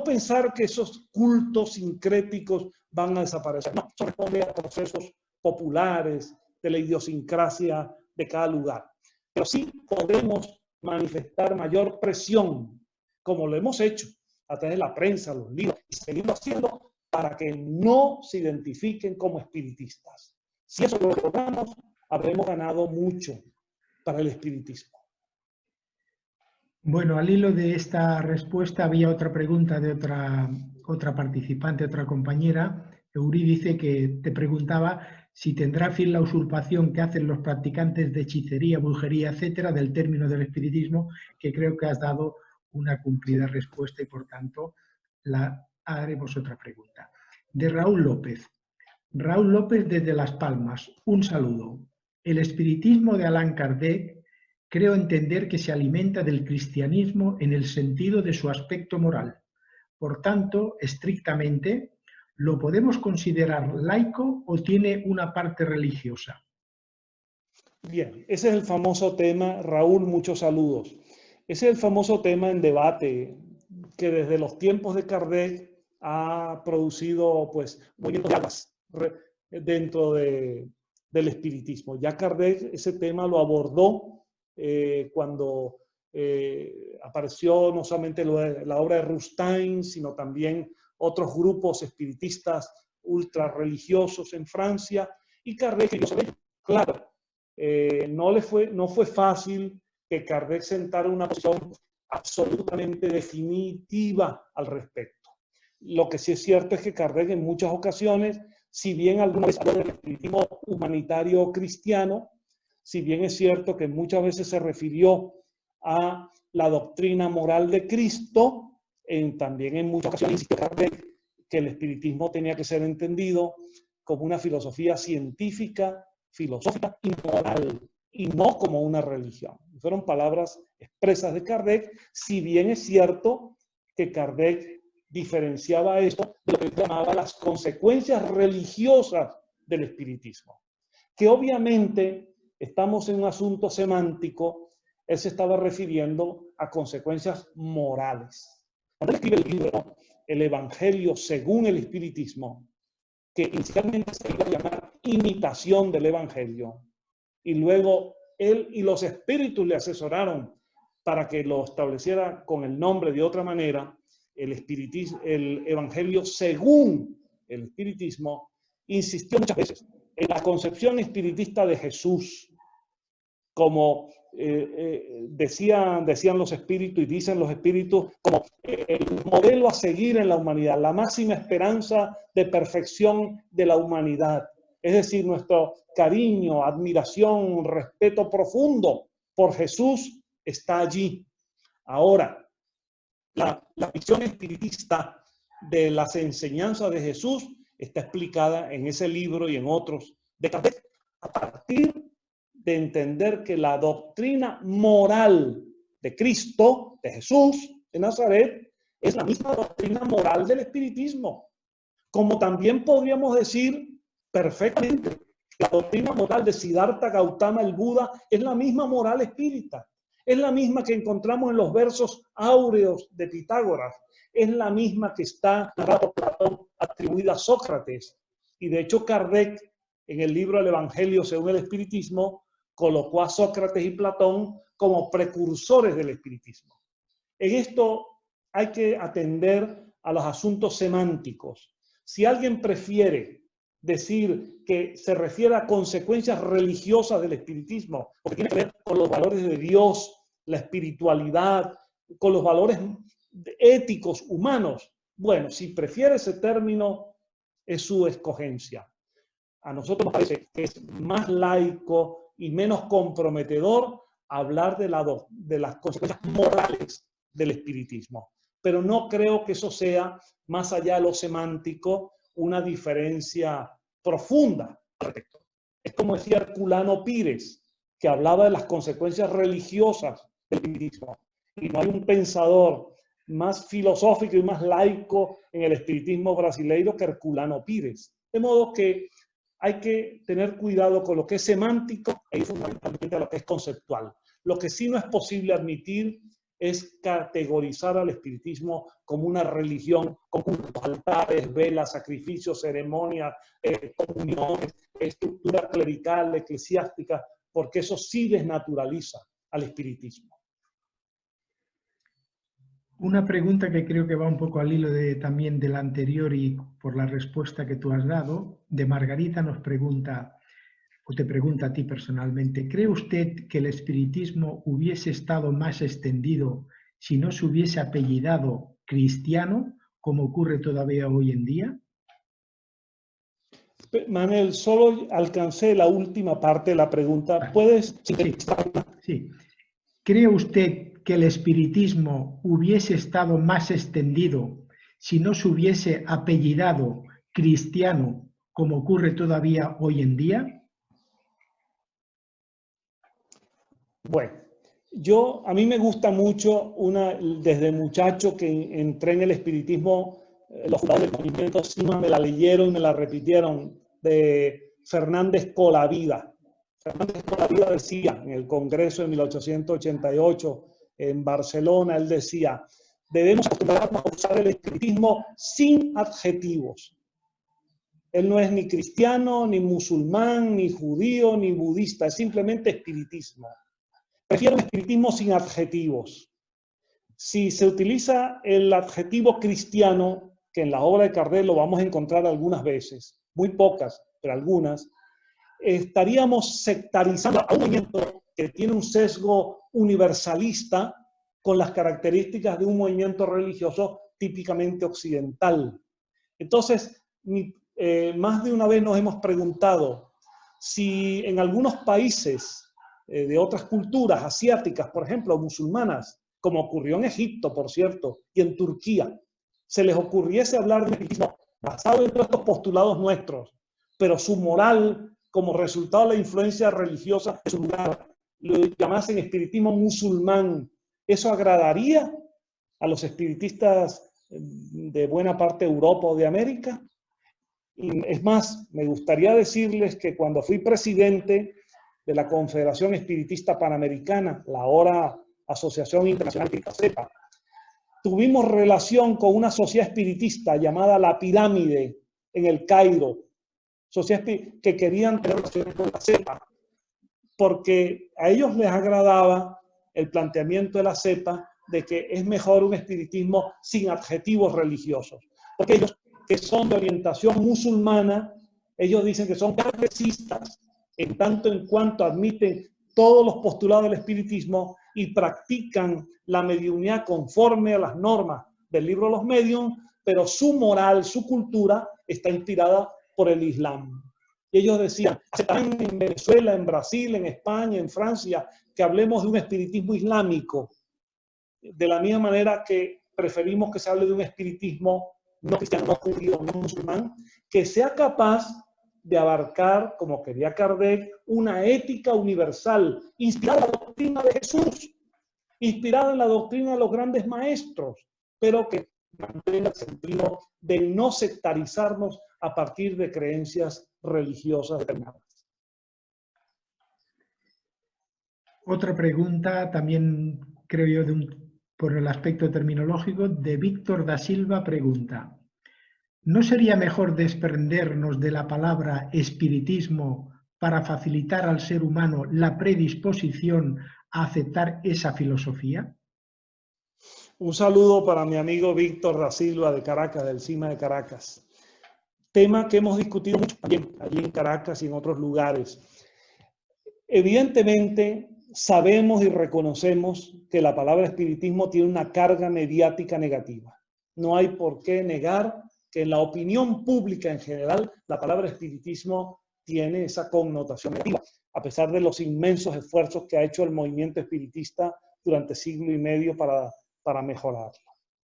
pensar que esos cultos sincréticos van a desaparecer. No, eso responde a procesos populares de la idiosincrasia de cada lugar. Pero sí podemos manifestar mayor presión, como lo hemos hecho a través de la prensa, los libros, y seguimos haciendo, para que no se identifiquen como espiritistas. Si eso lo logramos, habremos ganado mucho para el espiritismo. Bueno, al hilo de esta respuesta había otra pregunta de otra participante, otra compañera. Euri dice que te preguntaba si tendrá fin la usurpación que hacen los practicantes de hechicería, brujería, etcétera, del término del espiritismo, que creo que has dado una cumplida respuesta y por tanto haremos otra pregunta. De Raúl López. Raúl López desde Las Palmas. Un saludo. El espiritismo de Allan Kardec Creo entender que se alimenta del cristianismo en el sentido de su aspecto moral. Por tanto, estrictamente, ¿lo podemos considerar laico o tiene una parte religiosa? Bien, ese es el famoso tema, Raúl, muchos saludos. Ese es el famoso tema en debate que desde los tiempos de Kardec ha producido pues movimientos de aguas dentro del espiritismo. Ya Kardec ese tema lo abordó cuando apareció no solamente la obra de Rustain, sino también otros grupos espiritistas ultra religiosos en Francia, y Kardec, claro, no fue fácil que Kardec sentara una posición absolutamente definitiva al respecto. Lo que sí es cierto es que Kardec en muchas ocasiones, si bien alguna vez habló del espiritismo humanitario cristiano, si bien es cierto que muchas veces se refirió a la doctrina moral de Cristo, también en muchas ocasiones insistió Kardec que el espiritismo tenía que ser entendido como una filosofía científica, filosófica y moral, y no como una religión. Fueron palabras expresas de Kardec, si bien es cierto que Kardec diferenciaba esto de lo que llamaba las consecuencias religiosas del espiritismo. Que obviamente estamos en un asunto semántico, él se estaba refiriendo a consecuencias morales. Cuando él escribe el libro, El Evangelio según el Espiritismo, que inicialmente se iba a llamar Imitación del Evangelio, y luego él y los espíritus le asesoraron para que lo estableciera con el nombre de otra manera, el Evangelio según el Espiritismo, insistió muchas veces en la concepción espiritista de Jesús, como decían los espíritus y dicen los espíritus, como el modelo a seguir en la humanidad, la máxima esperanza de perfección de la humanidad. Es decir, nuestro cariño, admiración, respeto profundo por Jesús está allí. Ahora, la visión espiritista de las enseñanzas de Jesús está explicada en ese libro y en otros de Kardec, a partir de entender que la doctrina moral de Cristo, de Jesús, de Nazaret, es la misma doctrina moral del espiritismo. Como también podríamos decir perfectamente, la doctrina moral de Siddhartha Gautama, el Buda, es la misma moral espírita. Es la misma que encontramos en los versos áureos de Pitágoras. Es la misma que está narrada por Platón, atribuida a Sócrates. Y de hecho Kardec, en el libro El Evangelio según el Espiritismo, colocó a Sócrates y Platón como precursores del espiritismo. En esto hay que atender a los asuntos semánticos. Si alguien prefiere decir que se refiere a consecuencias religiosas del espiritismo, porque tiene que ver con los valores de Dios, la espiritualidad, con los valores éticos, humanos, bueno, si prefiere ese término, es su escogencia. A nosotros nos parece que es más laico y menos comprometedor hablar de las consecuencias morales del espiritismo. Pero no creo que eso sea, más allá de lo semántico, una diferencia profunda al respecto. Es como decía Herculano Pires, que hablaba de las consecuencias religiosas del espiritismo. Y no hay un pensador más filosófico y más laico en el espiritismo brasileiro que Herculano Pires. De modo que hay que tener cuidado con lo que es semántico y fundamentalmente lo que es conceptual. Lo que sí no es posible admitir es categorizar al espiritismo como una religión, con altares, velas, sacrificios, ceremonias, comuniones, estructura clerical, eclesiástica, porque eso sí desnaturaliza al espiritismo. Una pregunta que creo que va un poco al hilo también de la anterior y por la respuesta que tú has dado, de Margarita nos pregunta, o te pregunta a ti personalmente, ¿cree usted que el espiritismo hubiese estado más extendido si no se hubiese apellidado cristiano, como ocurre todavía hoy en día? Manel, solo alcancé la última parte de la pregunta. ¿Puedes sintetizarla? Sí. ¿Cree usted que el espiritismo hubiese estado más extendido si no se hubiese apellidado cristiano, como ocurre todavía hoy en día? Bueno, A mí me gusta mucho, desde muchacho que entré en el espiritismo, los fundadores del movimiento encima me la leyeron y me la repitieron, de Fernández Colavida. Fernández Colavida decía en el Congreso de 1888 en Barcelona, él decía, debemos acostumbrarnos a usar el espiritismo sin adjetivos. Él no es ni cristiano, ni musulmán, ni judío, ni budista, es simplemente espiritismo. Prefiero un espiritismo sin adjetivos. Si se utiliza el adjetivo cristiano, que en la obra de Kardec lo vamos a encontrar algunas veces, muy pocas, pero algunas, estaríamos sectarizando a un movimiento que tiene un sesgo universalista con las características de un movimiento religioso típicamente occidental. Entonces, más de una vez nos hemos preguntado si en algunos países de otras culturas asiáticas, por ejemplo, musulmanas, como ocurrió en Egipto, por cierto, y en Turquía, se les ocurriese hablar de un espiritismo basado en todos estos postulados nuestros, pero su moral, como resultado de la influencia religiosa de su lugar, lo llamasen espiritismo musulmán, ¿eso agradaría a los espiritistas de buena parte de Europa o de América? Es más, me gustaría decirles que cuando fui presidente de la Confederación Espiritista Panamericana, la ahora Asociación Internacional Espírita CEPA, tuvimos relación con una sociedad espiritista llamada La Pirámide en el Cairo, sociedad que querían tener relaciones con la CEPA, porque a ellos les agradaba el planteamiento de la CEPA de que es mejor un espiritismo sin adjetivos religiosos, porque ellos que son de orientación musulmana, ellos dicen que son progresistas, en tanto en cuanto admiten todos los postulados del espiritismo y practican la mediunidad conforme a las normas del libro de los medium, pero su moral, su cultura está inspirada por el Islam. Y ellos decían, aceptan en Venezuela, en Brasil, en España, en Francia, que hablemos de un espiritismo islámico, de la misma manera que preferimos que se hable de un espiritismo no cristiano, no judío, no musulmán, que sea capaz de abarcar, como quería Kardec, una ética universal, inspirada en la doctrina de Jesús, inspirada en la doctrina de los grandes maestros, pero que mantenga el sentido de no sectarizarnos a partir de creencias religiosas determinadas. Otra pregunta, también creo yo, por el aspecto terminológico, de Víctor da Silva pregunta: ¿no sería mejor desprendernos de la palabra espiritismo para facilitar al ser humano la predisposición a aceptar esa filosofía? Un saludo para mi amigo Víctor da Silva de Caracas, del CIMA de Caracas. Tema que hemos discutido mucho también allí en Caracas y en otros lugares. Evidentemente, sabemos y reconocemos que la palabra espiritismo tiene una carga mediática negativa. No hay por qué negar que en la opinión pública en general la palabra espiritismo tiene esa connotación negativa, a pesar de los inmensos esfuerzos que ha hecho el movimiento espiritista durante siglo y medio para mejorarlo.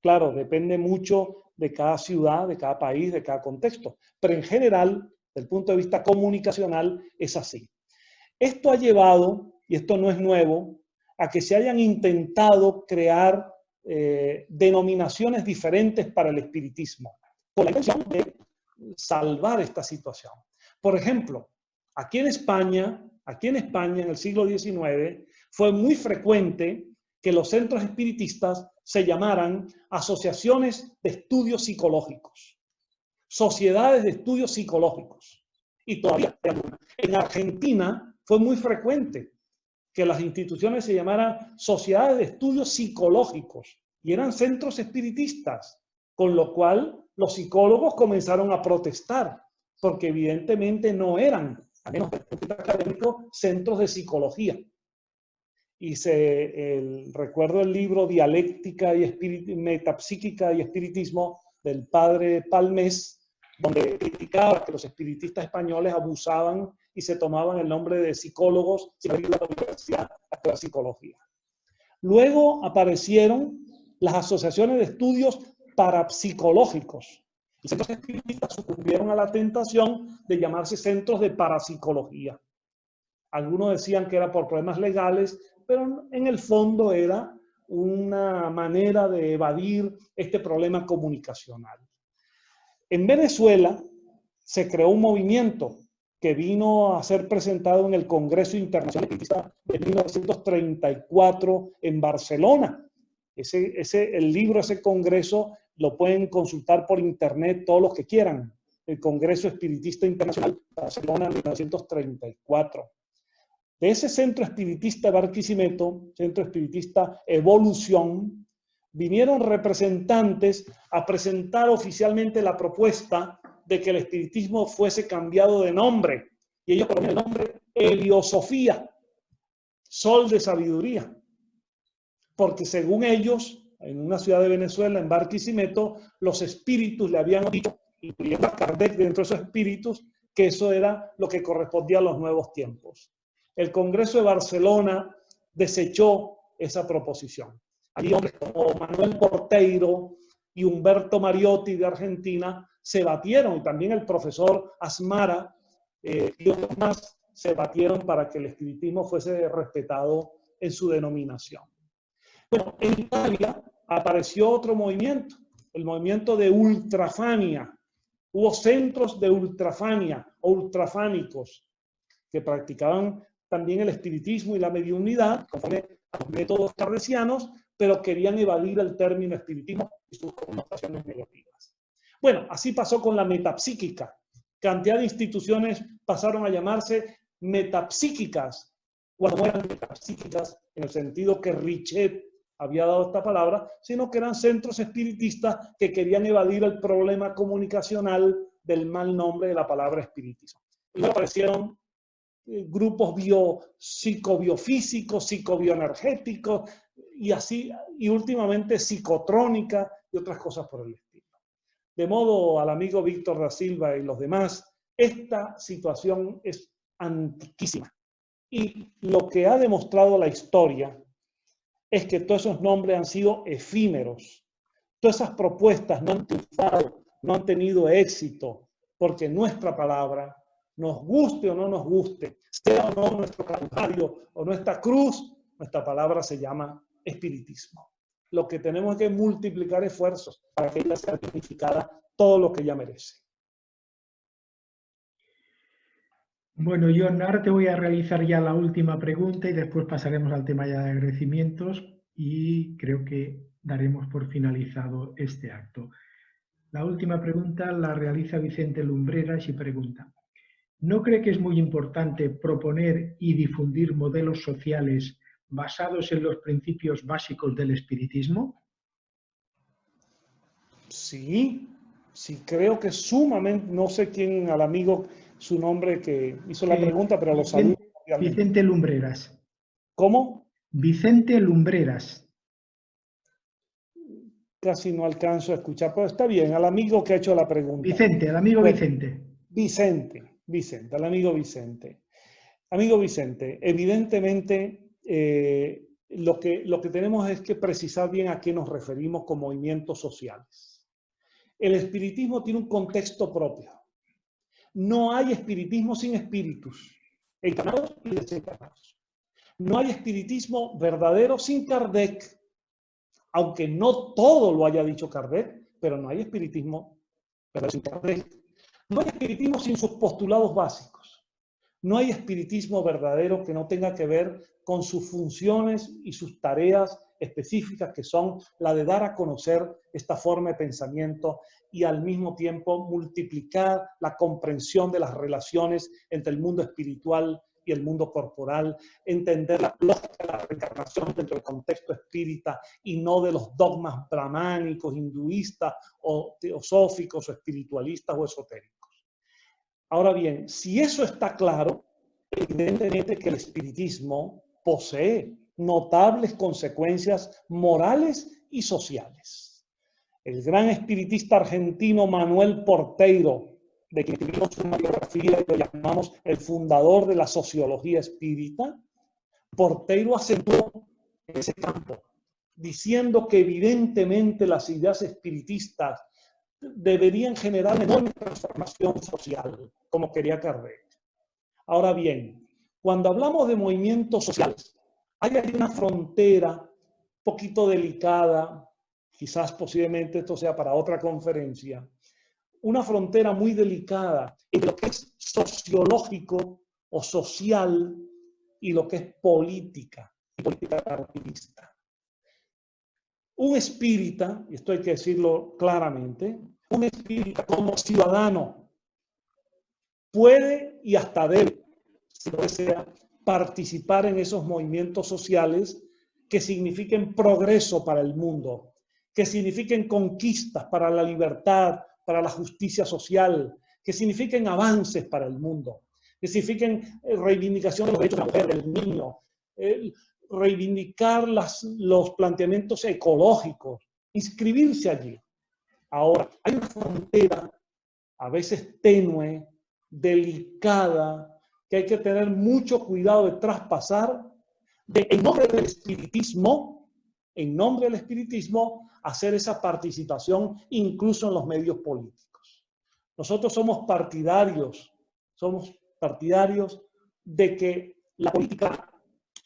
Claro, depende mucho de cada ciudad, de cada país, de cada contexto, pero en general, desde el punto de vista comunicacional, es así. Esto ha llevado, y esto no es nuevo, a que se hayan intentado crear denominaciones diferentes para el espiritismo, con la intención de salvar esta situación. Por ejemplo, aquí en España, en el siglo XIX, fue muy frecuente que los centros espiritistas se llamaran asociaciones de estudios psicológicos, sociedades de estudios psicológicos. Y todavía en Argentina fue muy frecuente que las instituciones se llamaran sociedades de estudios psicológicos y eran centros espiritistas, con lo cual los psicólogos comenzaron a protestar, porque evidentemente no eran, a menos desde el punto de vista académico, centros de psicología. Y recuerdo el libro Dialéctica y Metapsíquica y Espiritismo del padre Palmés, donde criticaba que los espiritistas españoles abusaban y se tomaban el nombre de psicólogos sin haber ido a la universidad a estudiar psicología. Luego aparecieron las asociaciones de estudios parapsicológicos. Los centros espiritistas sucumbieron a la tentación de llamarse centros de parapsicología. Algunos decían que era por problemas legales, pero en el fondo era una manera de evadir este problema comunicacional. En Venezuela se creó un movimiento que vino a ser presentado en el Congreso Internacional Espiritista de 1934 en Barcelona. El libro, ese congreso, lo pueden consultar por internet todos los que quieran. El Congreso Espiritista Internacional, Barcelona, 1934. De ese centro espiritista de Barquisimeto, centro espiritista Evolución, vinieron representantes a presentar oficialmente la propuesta de que el espiritismo fuese cambiado de nombre. Y ellos ponían el nombre Heliosofía, sol de sabiduría. Porque según ellos, en una ciudad de Venezuela, en Barquisimeto, los espíritus le habían dicho, incluyendo a Kardec dentro de esos espíritus, que eso era lo que correspondía a los nuevos tiempos. El Congreso de Barcelona desechó esa proposición. Allí hombres como Manuel Porteiro y Humberto Mariotti de Argentina se batieron, y también el profesor Asmara y otros más se batieron para que el espiritismo fuese respetado en su denominación. Bueno, en Italia apareció otro movimiento, el movimiento de ultrafania. Hubo centros de ultrafania o ultrafánicos que practicaban también el espiritismo y la mediunidad, conforme a los métodos kardecianos, pero querían evadir el término espiritismo y sus connotaciones negativas. Bueno, así pasó con la metapsíquica. Cantidad de instituciones pasaron a llamarse metapsíquicas, cuando no eran metapsíquicas en el sentido que Richet había dado esta palabra, sino que eran centros espiritistas que querían evadir el problema comunicacional del mal nombre de la palabra espiritismo. Y luego aparecieron grupos psicobiofísicos, psicobioenergéticos, y así, y últimamente psicotrónica y otras cosas por el estilo. De modo, al amigo Víctor da Silva y los demás, esta situación es antiquísima. Y lo que ha demostrado la historia es que todos esos nombres han sido efímeros. Todas esas propuestas no han triunfado, no han tenido éxito, porque nuestra palabra, nos guste o no nos guste, sea o no nuestro calvario o nuestra cruz, nuestra palabra se llama espiritismo. Lo que tenemos es que multiplicar esfuerzos para que ella sea dignificada todo lo que ella merece. Bueno, John, ahora te voy a realizar ya la última pregunta y después pasaremos al tema ya de agradecimientos y creo que daremos por finalizado este acto. La última pregunta la realiza Vicente Lumbreras y pregunta: ¿no cree que es muy importante proponer y difundir modelos sociales basados en los principios básicos del espiritismo? Sí, sí, creo que sumamente, no sé quién, al amigo, su nombre que hizo la pregunta, pero lo saludo. Vicente Lumbreras. ¿Cómo? Vicente Lumbreras. Casi no alcanzo a escuchar, pero está bien, al amigo que ha hecho la pregunta. Vicente, al amigo Vicente. Vicente, al amigo Vicente. Amigo Vicente, evidentemente lo que tenemos es que precisar bien a qué nos referimos con movimientos sociales. El espiritismo tiene un contexto propio. No hay espiritismo sin espíritus, encarnados y desencarnados. No hay espiritismo verdadero sin Kardec, aunque no todo lo haya dicho Kardec, pero no hay espiritismo verdadero sin Kardec. No hay espiritismo sin sus postulados básicos. No hay espiritismo verdadero que no tenga que ver con sus funciones y sus tareas específicas, que son la de dar a conocer esta forma de pensamiento y al mismo tiempo multiplicar la comprensión de las relaciones entre el mundo espiritual y el mundo corporal, entender la lógica de la reencarnación dentro del contexto espírita y no de los dogmas brahmánicos, hinduistas o teosóficos o espiritualistas o esotéricos. Ahora bien, si eso está claro, evidentemente que el espiritismo posee notables consecuencias morales y sociales. El gran espiritista argentino Manuel Porteiro, de quien escribimos una biografía y lo llamamos el fundador de la sociología espírita, Porteiro acentuó en ese campo, diciendo que evidentemente las ideas espiritistas deberían generar una enorme transformación social, como quería Kardec. Ahora bien, cuando hablamos de movimientos sociales, Hay ahí una frontera un poquito delicada, quizás posiblemente esto sea para otra conferencia, una frontera muy delicada entre lo que es sociológico o social y lo que es política partidista. Un espírita, y esto hay que decirlo claramente, un espírita como ciudadano puede y hasta debe, si lo desea, participar en esos movimientos sociales que signifiquen progreso para el mundo, que signifiquen conquistas para la libertad, para la justicia social, que signifiquen avances para el mundo, que signifiquen reivindicación de los derechos de la mujer, del niño, reivindicar los planteamientos ecológicos, inscribirse allí. Ahora, hay una frontera a veces tenue, delicada, que hay que tener mucho cuidado de traspasar, en nombre del espiritismo, hacer esa participación incluso en los medios políticos. Nosotros somos partidarios de que la política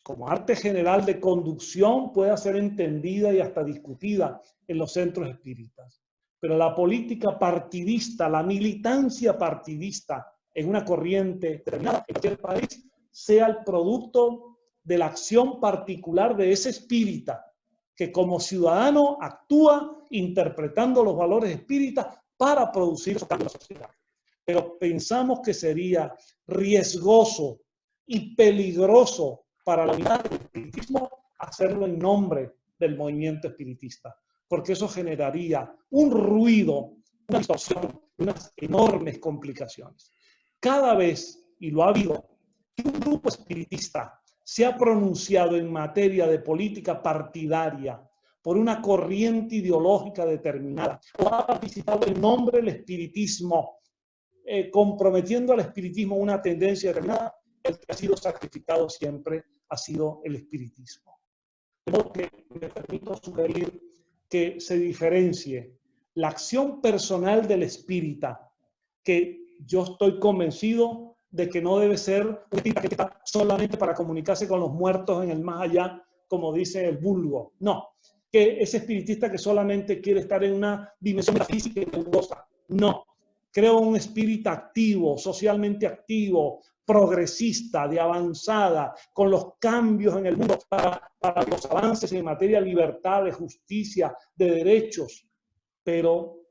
como arte general de conducción pueda ser entendida y hasta discutida en los centros espíritas. Pero la política partidista, la militancia partidista en una corriente determinada en cualquier país, sea el producto de la acción particular de ese espírita que como ciudadano actúa interpretando los valores espíritas para producir esos cambios en la sociedad. Pero pensamos que sería riesgoso y peligroso para la unidad del espiritismo hacerlo en nombre del movimiento espiritista, porque eso generaría un ruido, una distorsión, unas enormes complicaciones. Cada vez, y lo ha habido, que un grupo espiritista se ha pronunciado en materia de política partidaria por una corriente ideológica determinada, o ha participado en nombre del espiritismo, comprometiendo al espiritismo una tendencia determinada, el que ha sido sacrificado siempre ha sido el espiritismo. De modo que me permito sugerir que se diferencie la acción personal del espírita, que yo estoy convencido de que no debe ser un espírita que está solamente para comunicarse con los muertos en el más allá, como dice el vulgo. No, que ese espiritista que solamente quiere estar en una dimensión metafísica y nebulosa. No, creo un espíritu activo, socialmente activo, progresista, de avanzada, con los cambios en el mundo para los avances en materia de libertad, de justicia, de derechos. Pero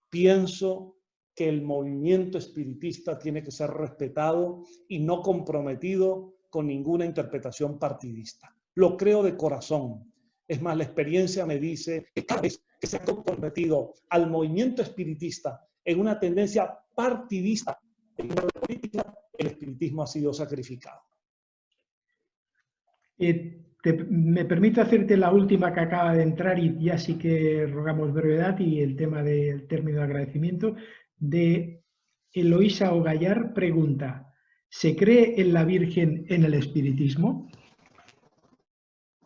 pienso que el movimiento espiritista tiene que ser respetado y no comprometido con ninguna interpretación partidista. Lo creo de corazón. Es más, la experiencia me dice que cada vez que se ha comprometido al movimiento espiritista en una tendencia partidista en la política, el espiritismo ha sido sacrificado. Me permito hacerte la última que acaba de entrar y ya sí que rogamos brevedad y el tema del término de agradecimiento. De Eloísa Ogallar pregunta: ¿se cree en la Virgen en el espiritismo?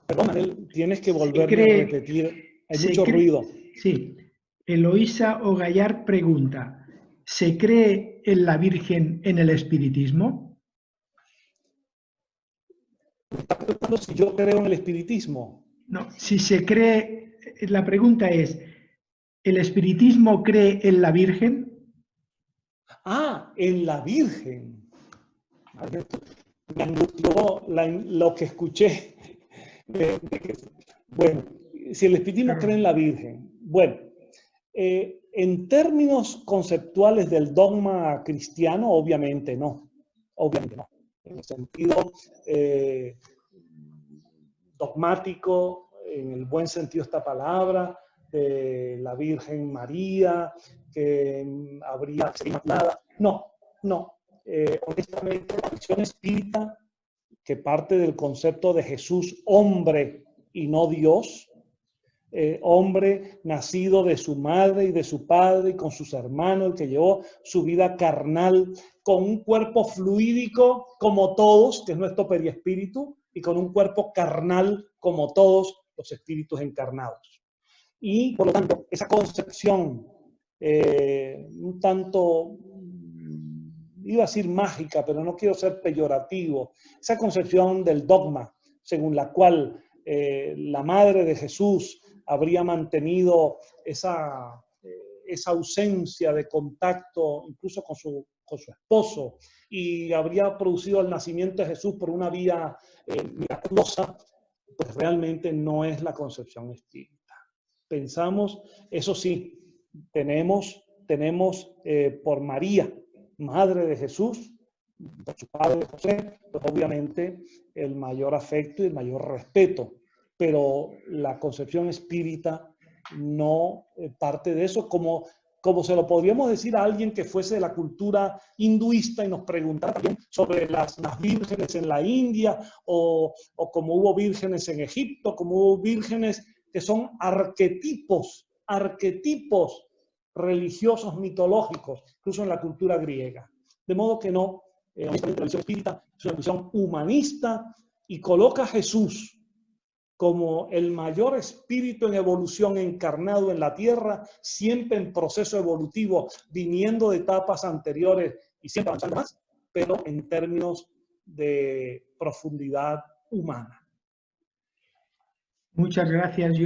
Perdón, Manel, tienes que volverme a repetir. Hay mucho ruido. Sí. Eloísa Ogallar pregunta: ¿se cree en la Virgen en el espiritismo? ¿Me está preguntando si yo creo en el espiritismo? No, si se cree, la pregunta es: ¿el espiritismo cree en la Virgen? Ah, en la Virgen. Me angustió lo que escuché. Bueno, si el espiritismo cree en la Virgen. Bueno, en términos conceptuales del dogma cristiano, obviamente no. Obviamente no. En el sentido dogmático, en el buen sentido de esta palabra, de la Virgen María, que habría sido inmaculada. No. Honestamente, la visión espírita, que parte del concepto de Jesús hombre y no Dios, hombre nacido de su madre y de su padre y con sus hermanos, que llevó su vida carnal con un cuerpo fluídico como todos, que es nuestro periespíritu, y con un cuerpo carnal como todos los espíritus encarnados. Y por lo tanto, esa concepción un tanto, iba a decir mágica, pero no quiero ser peyorativo, esa concepción del dogma según la cual la madre de Jesús habría mantenido esa ausencia de contacto incluso con su esposo y habría producido el nacimiento de Jesús por una vía miraculosa, pues realmente no es la concepción espírita. Pensamos, eso sí, tenemos por María, madre de Jesús, por su padre José, pues obviamente el mayor afecto y el mayor respeto, pero la concepción espírita no parte de eso, como se lo podríamos decir a alguien que fuese de la cultura hinduista y nos preguntara también sobre las vírgenes en la India o como hubo vírgenes en Egipto, como hubo vírgenes que son arquetipos religiosos mitológicos, incluso en la cultura griega. De modo que no, honestamente la visión espírita es una visión humanista y coloca a Jesús como el mayor espíritu en evolución encarnado en la tierra, siempre en proceso evolutivo, viniendo de etapas anteriores y siempre avanzando más, pero en términos de profundidad humana. Muchas gracias, John.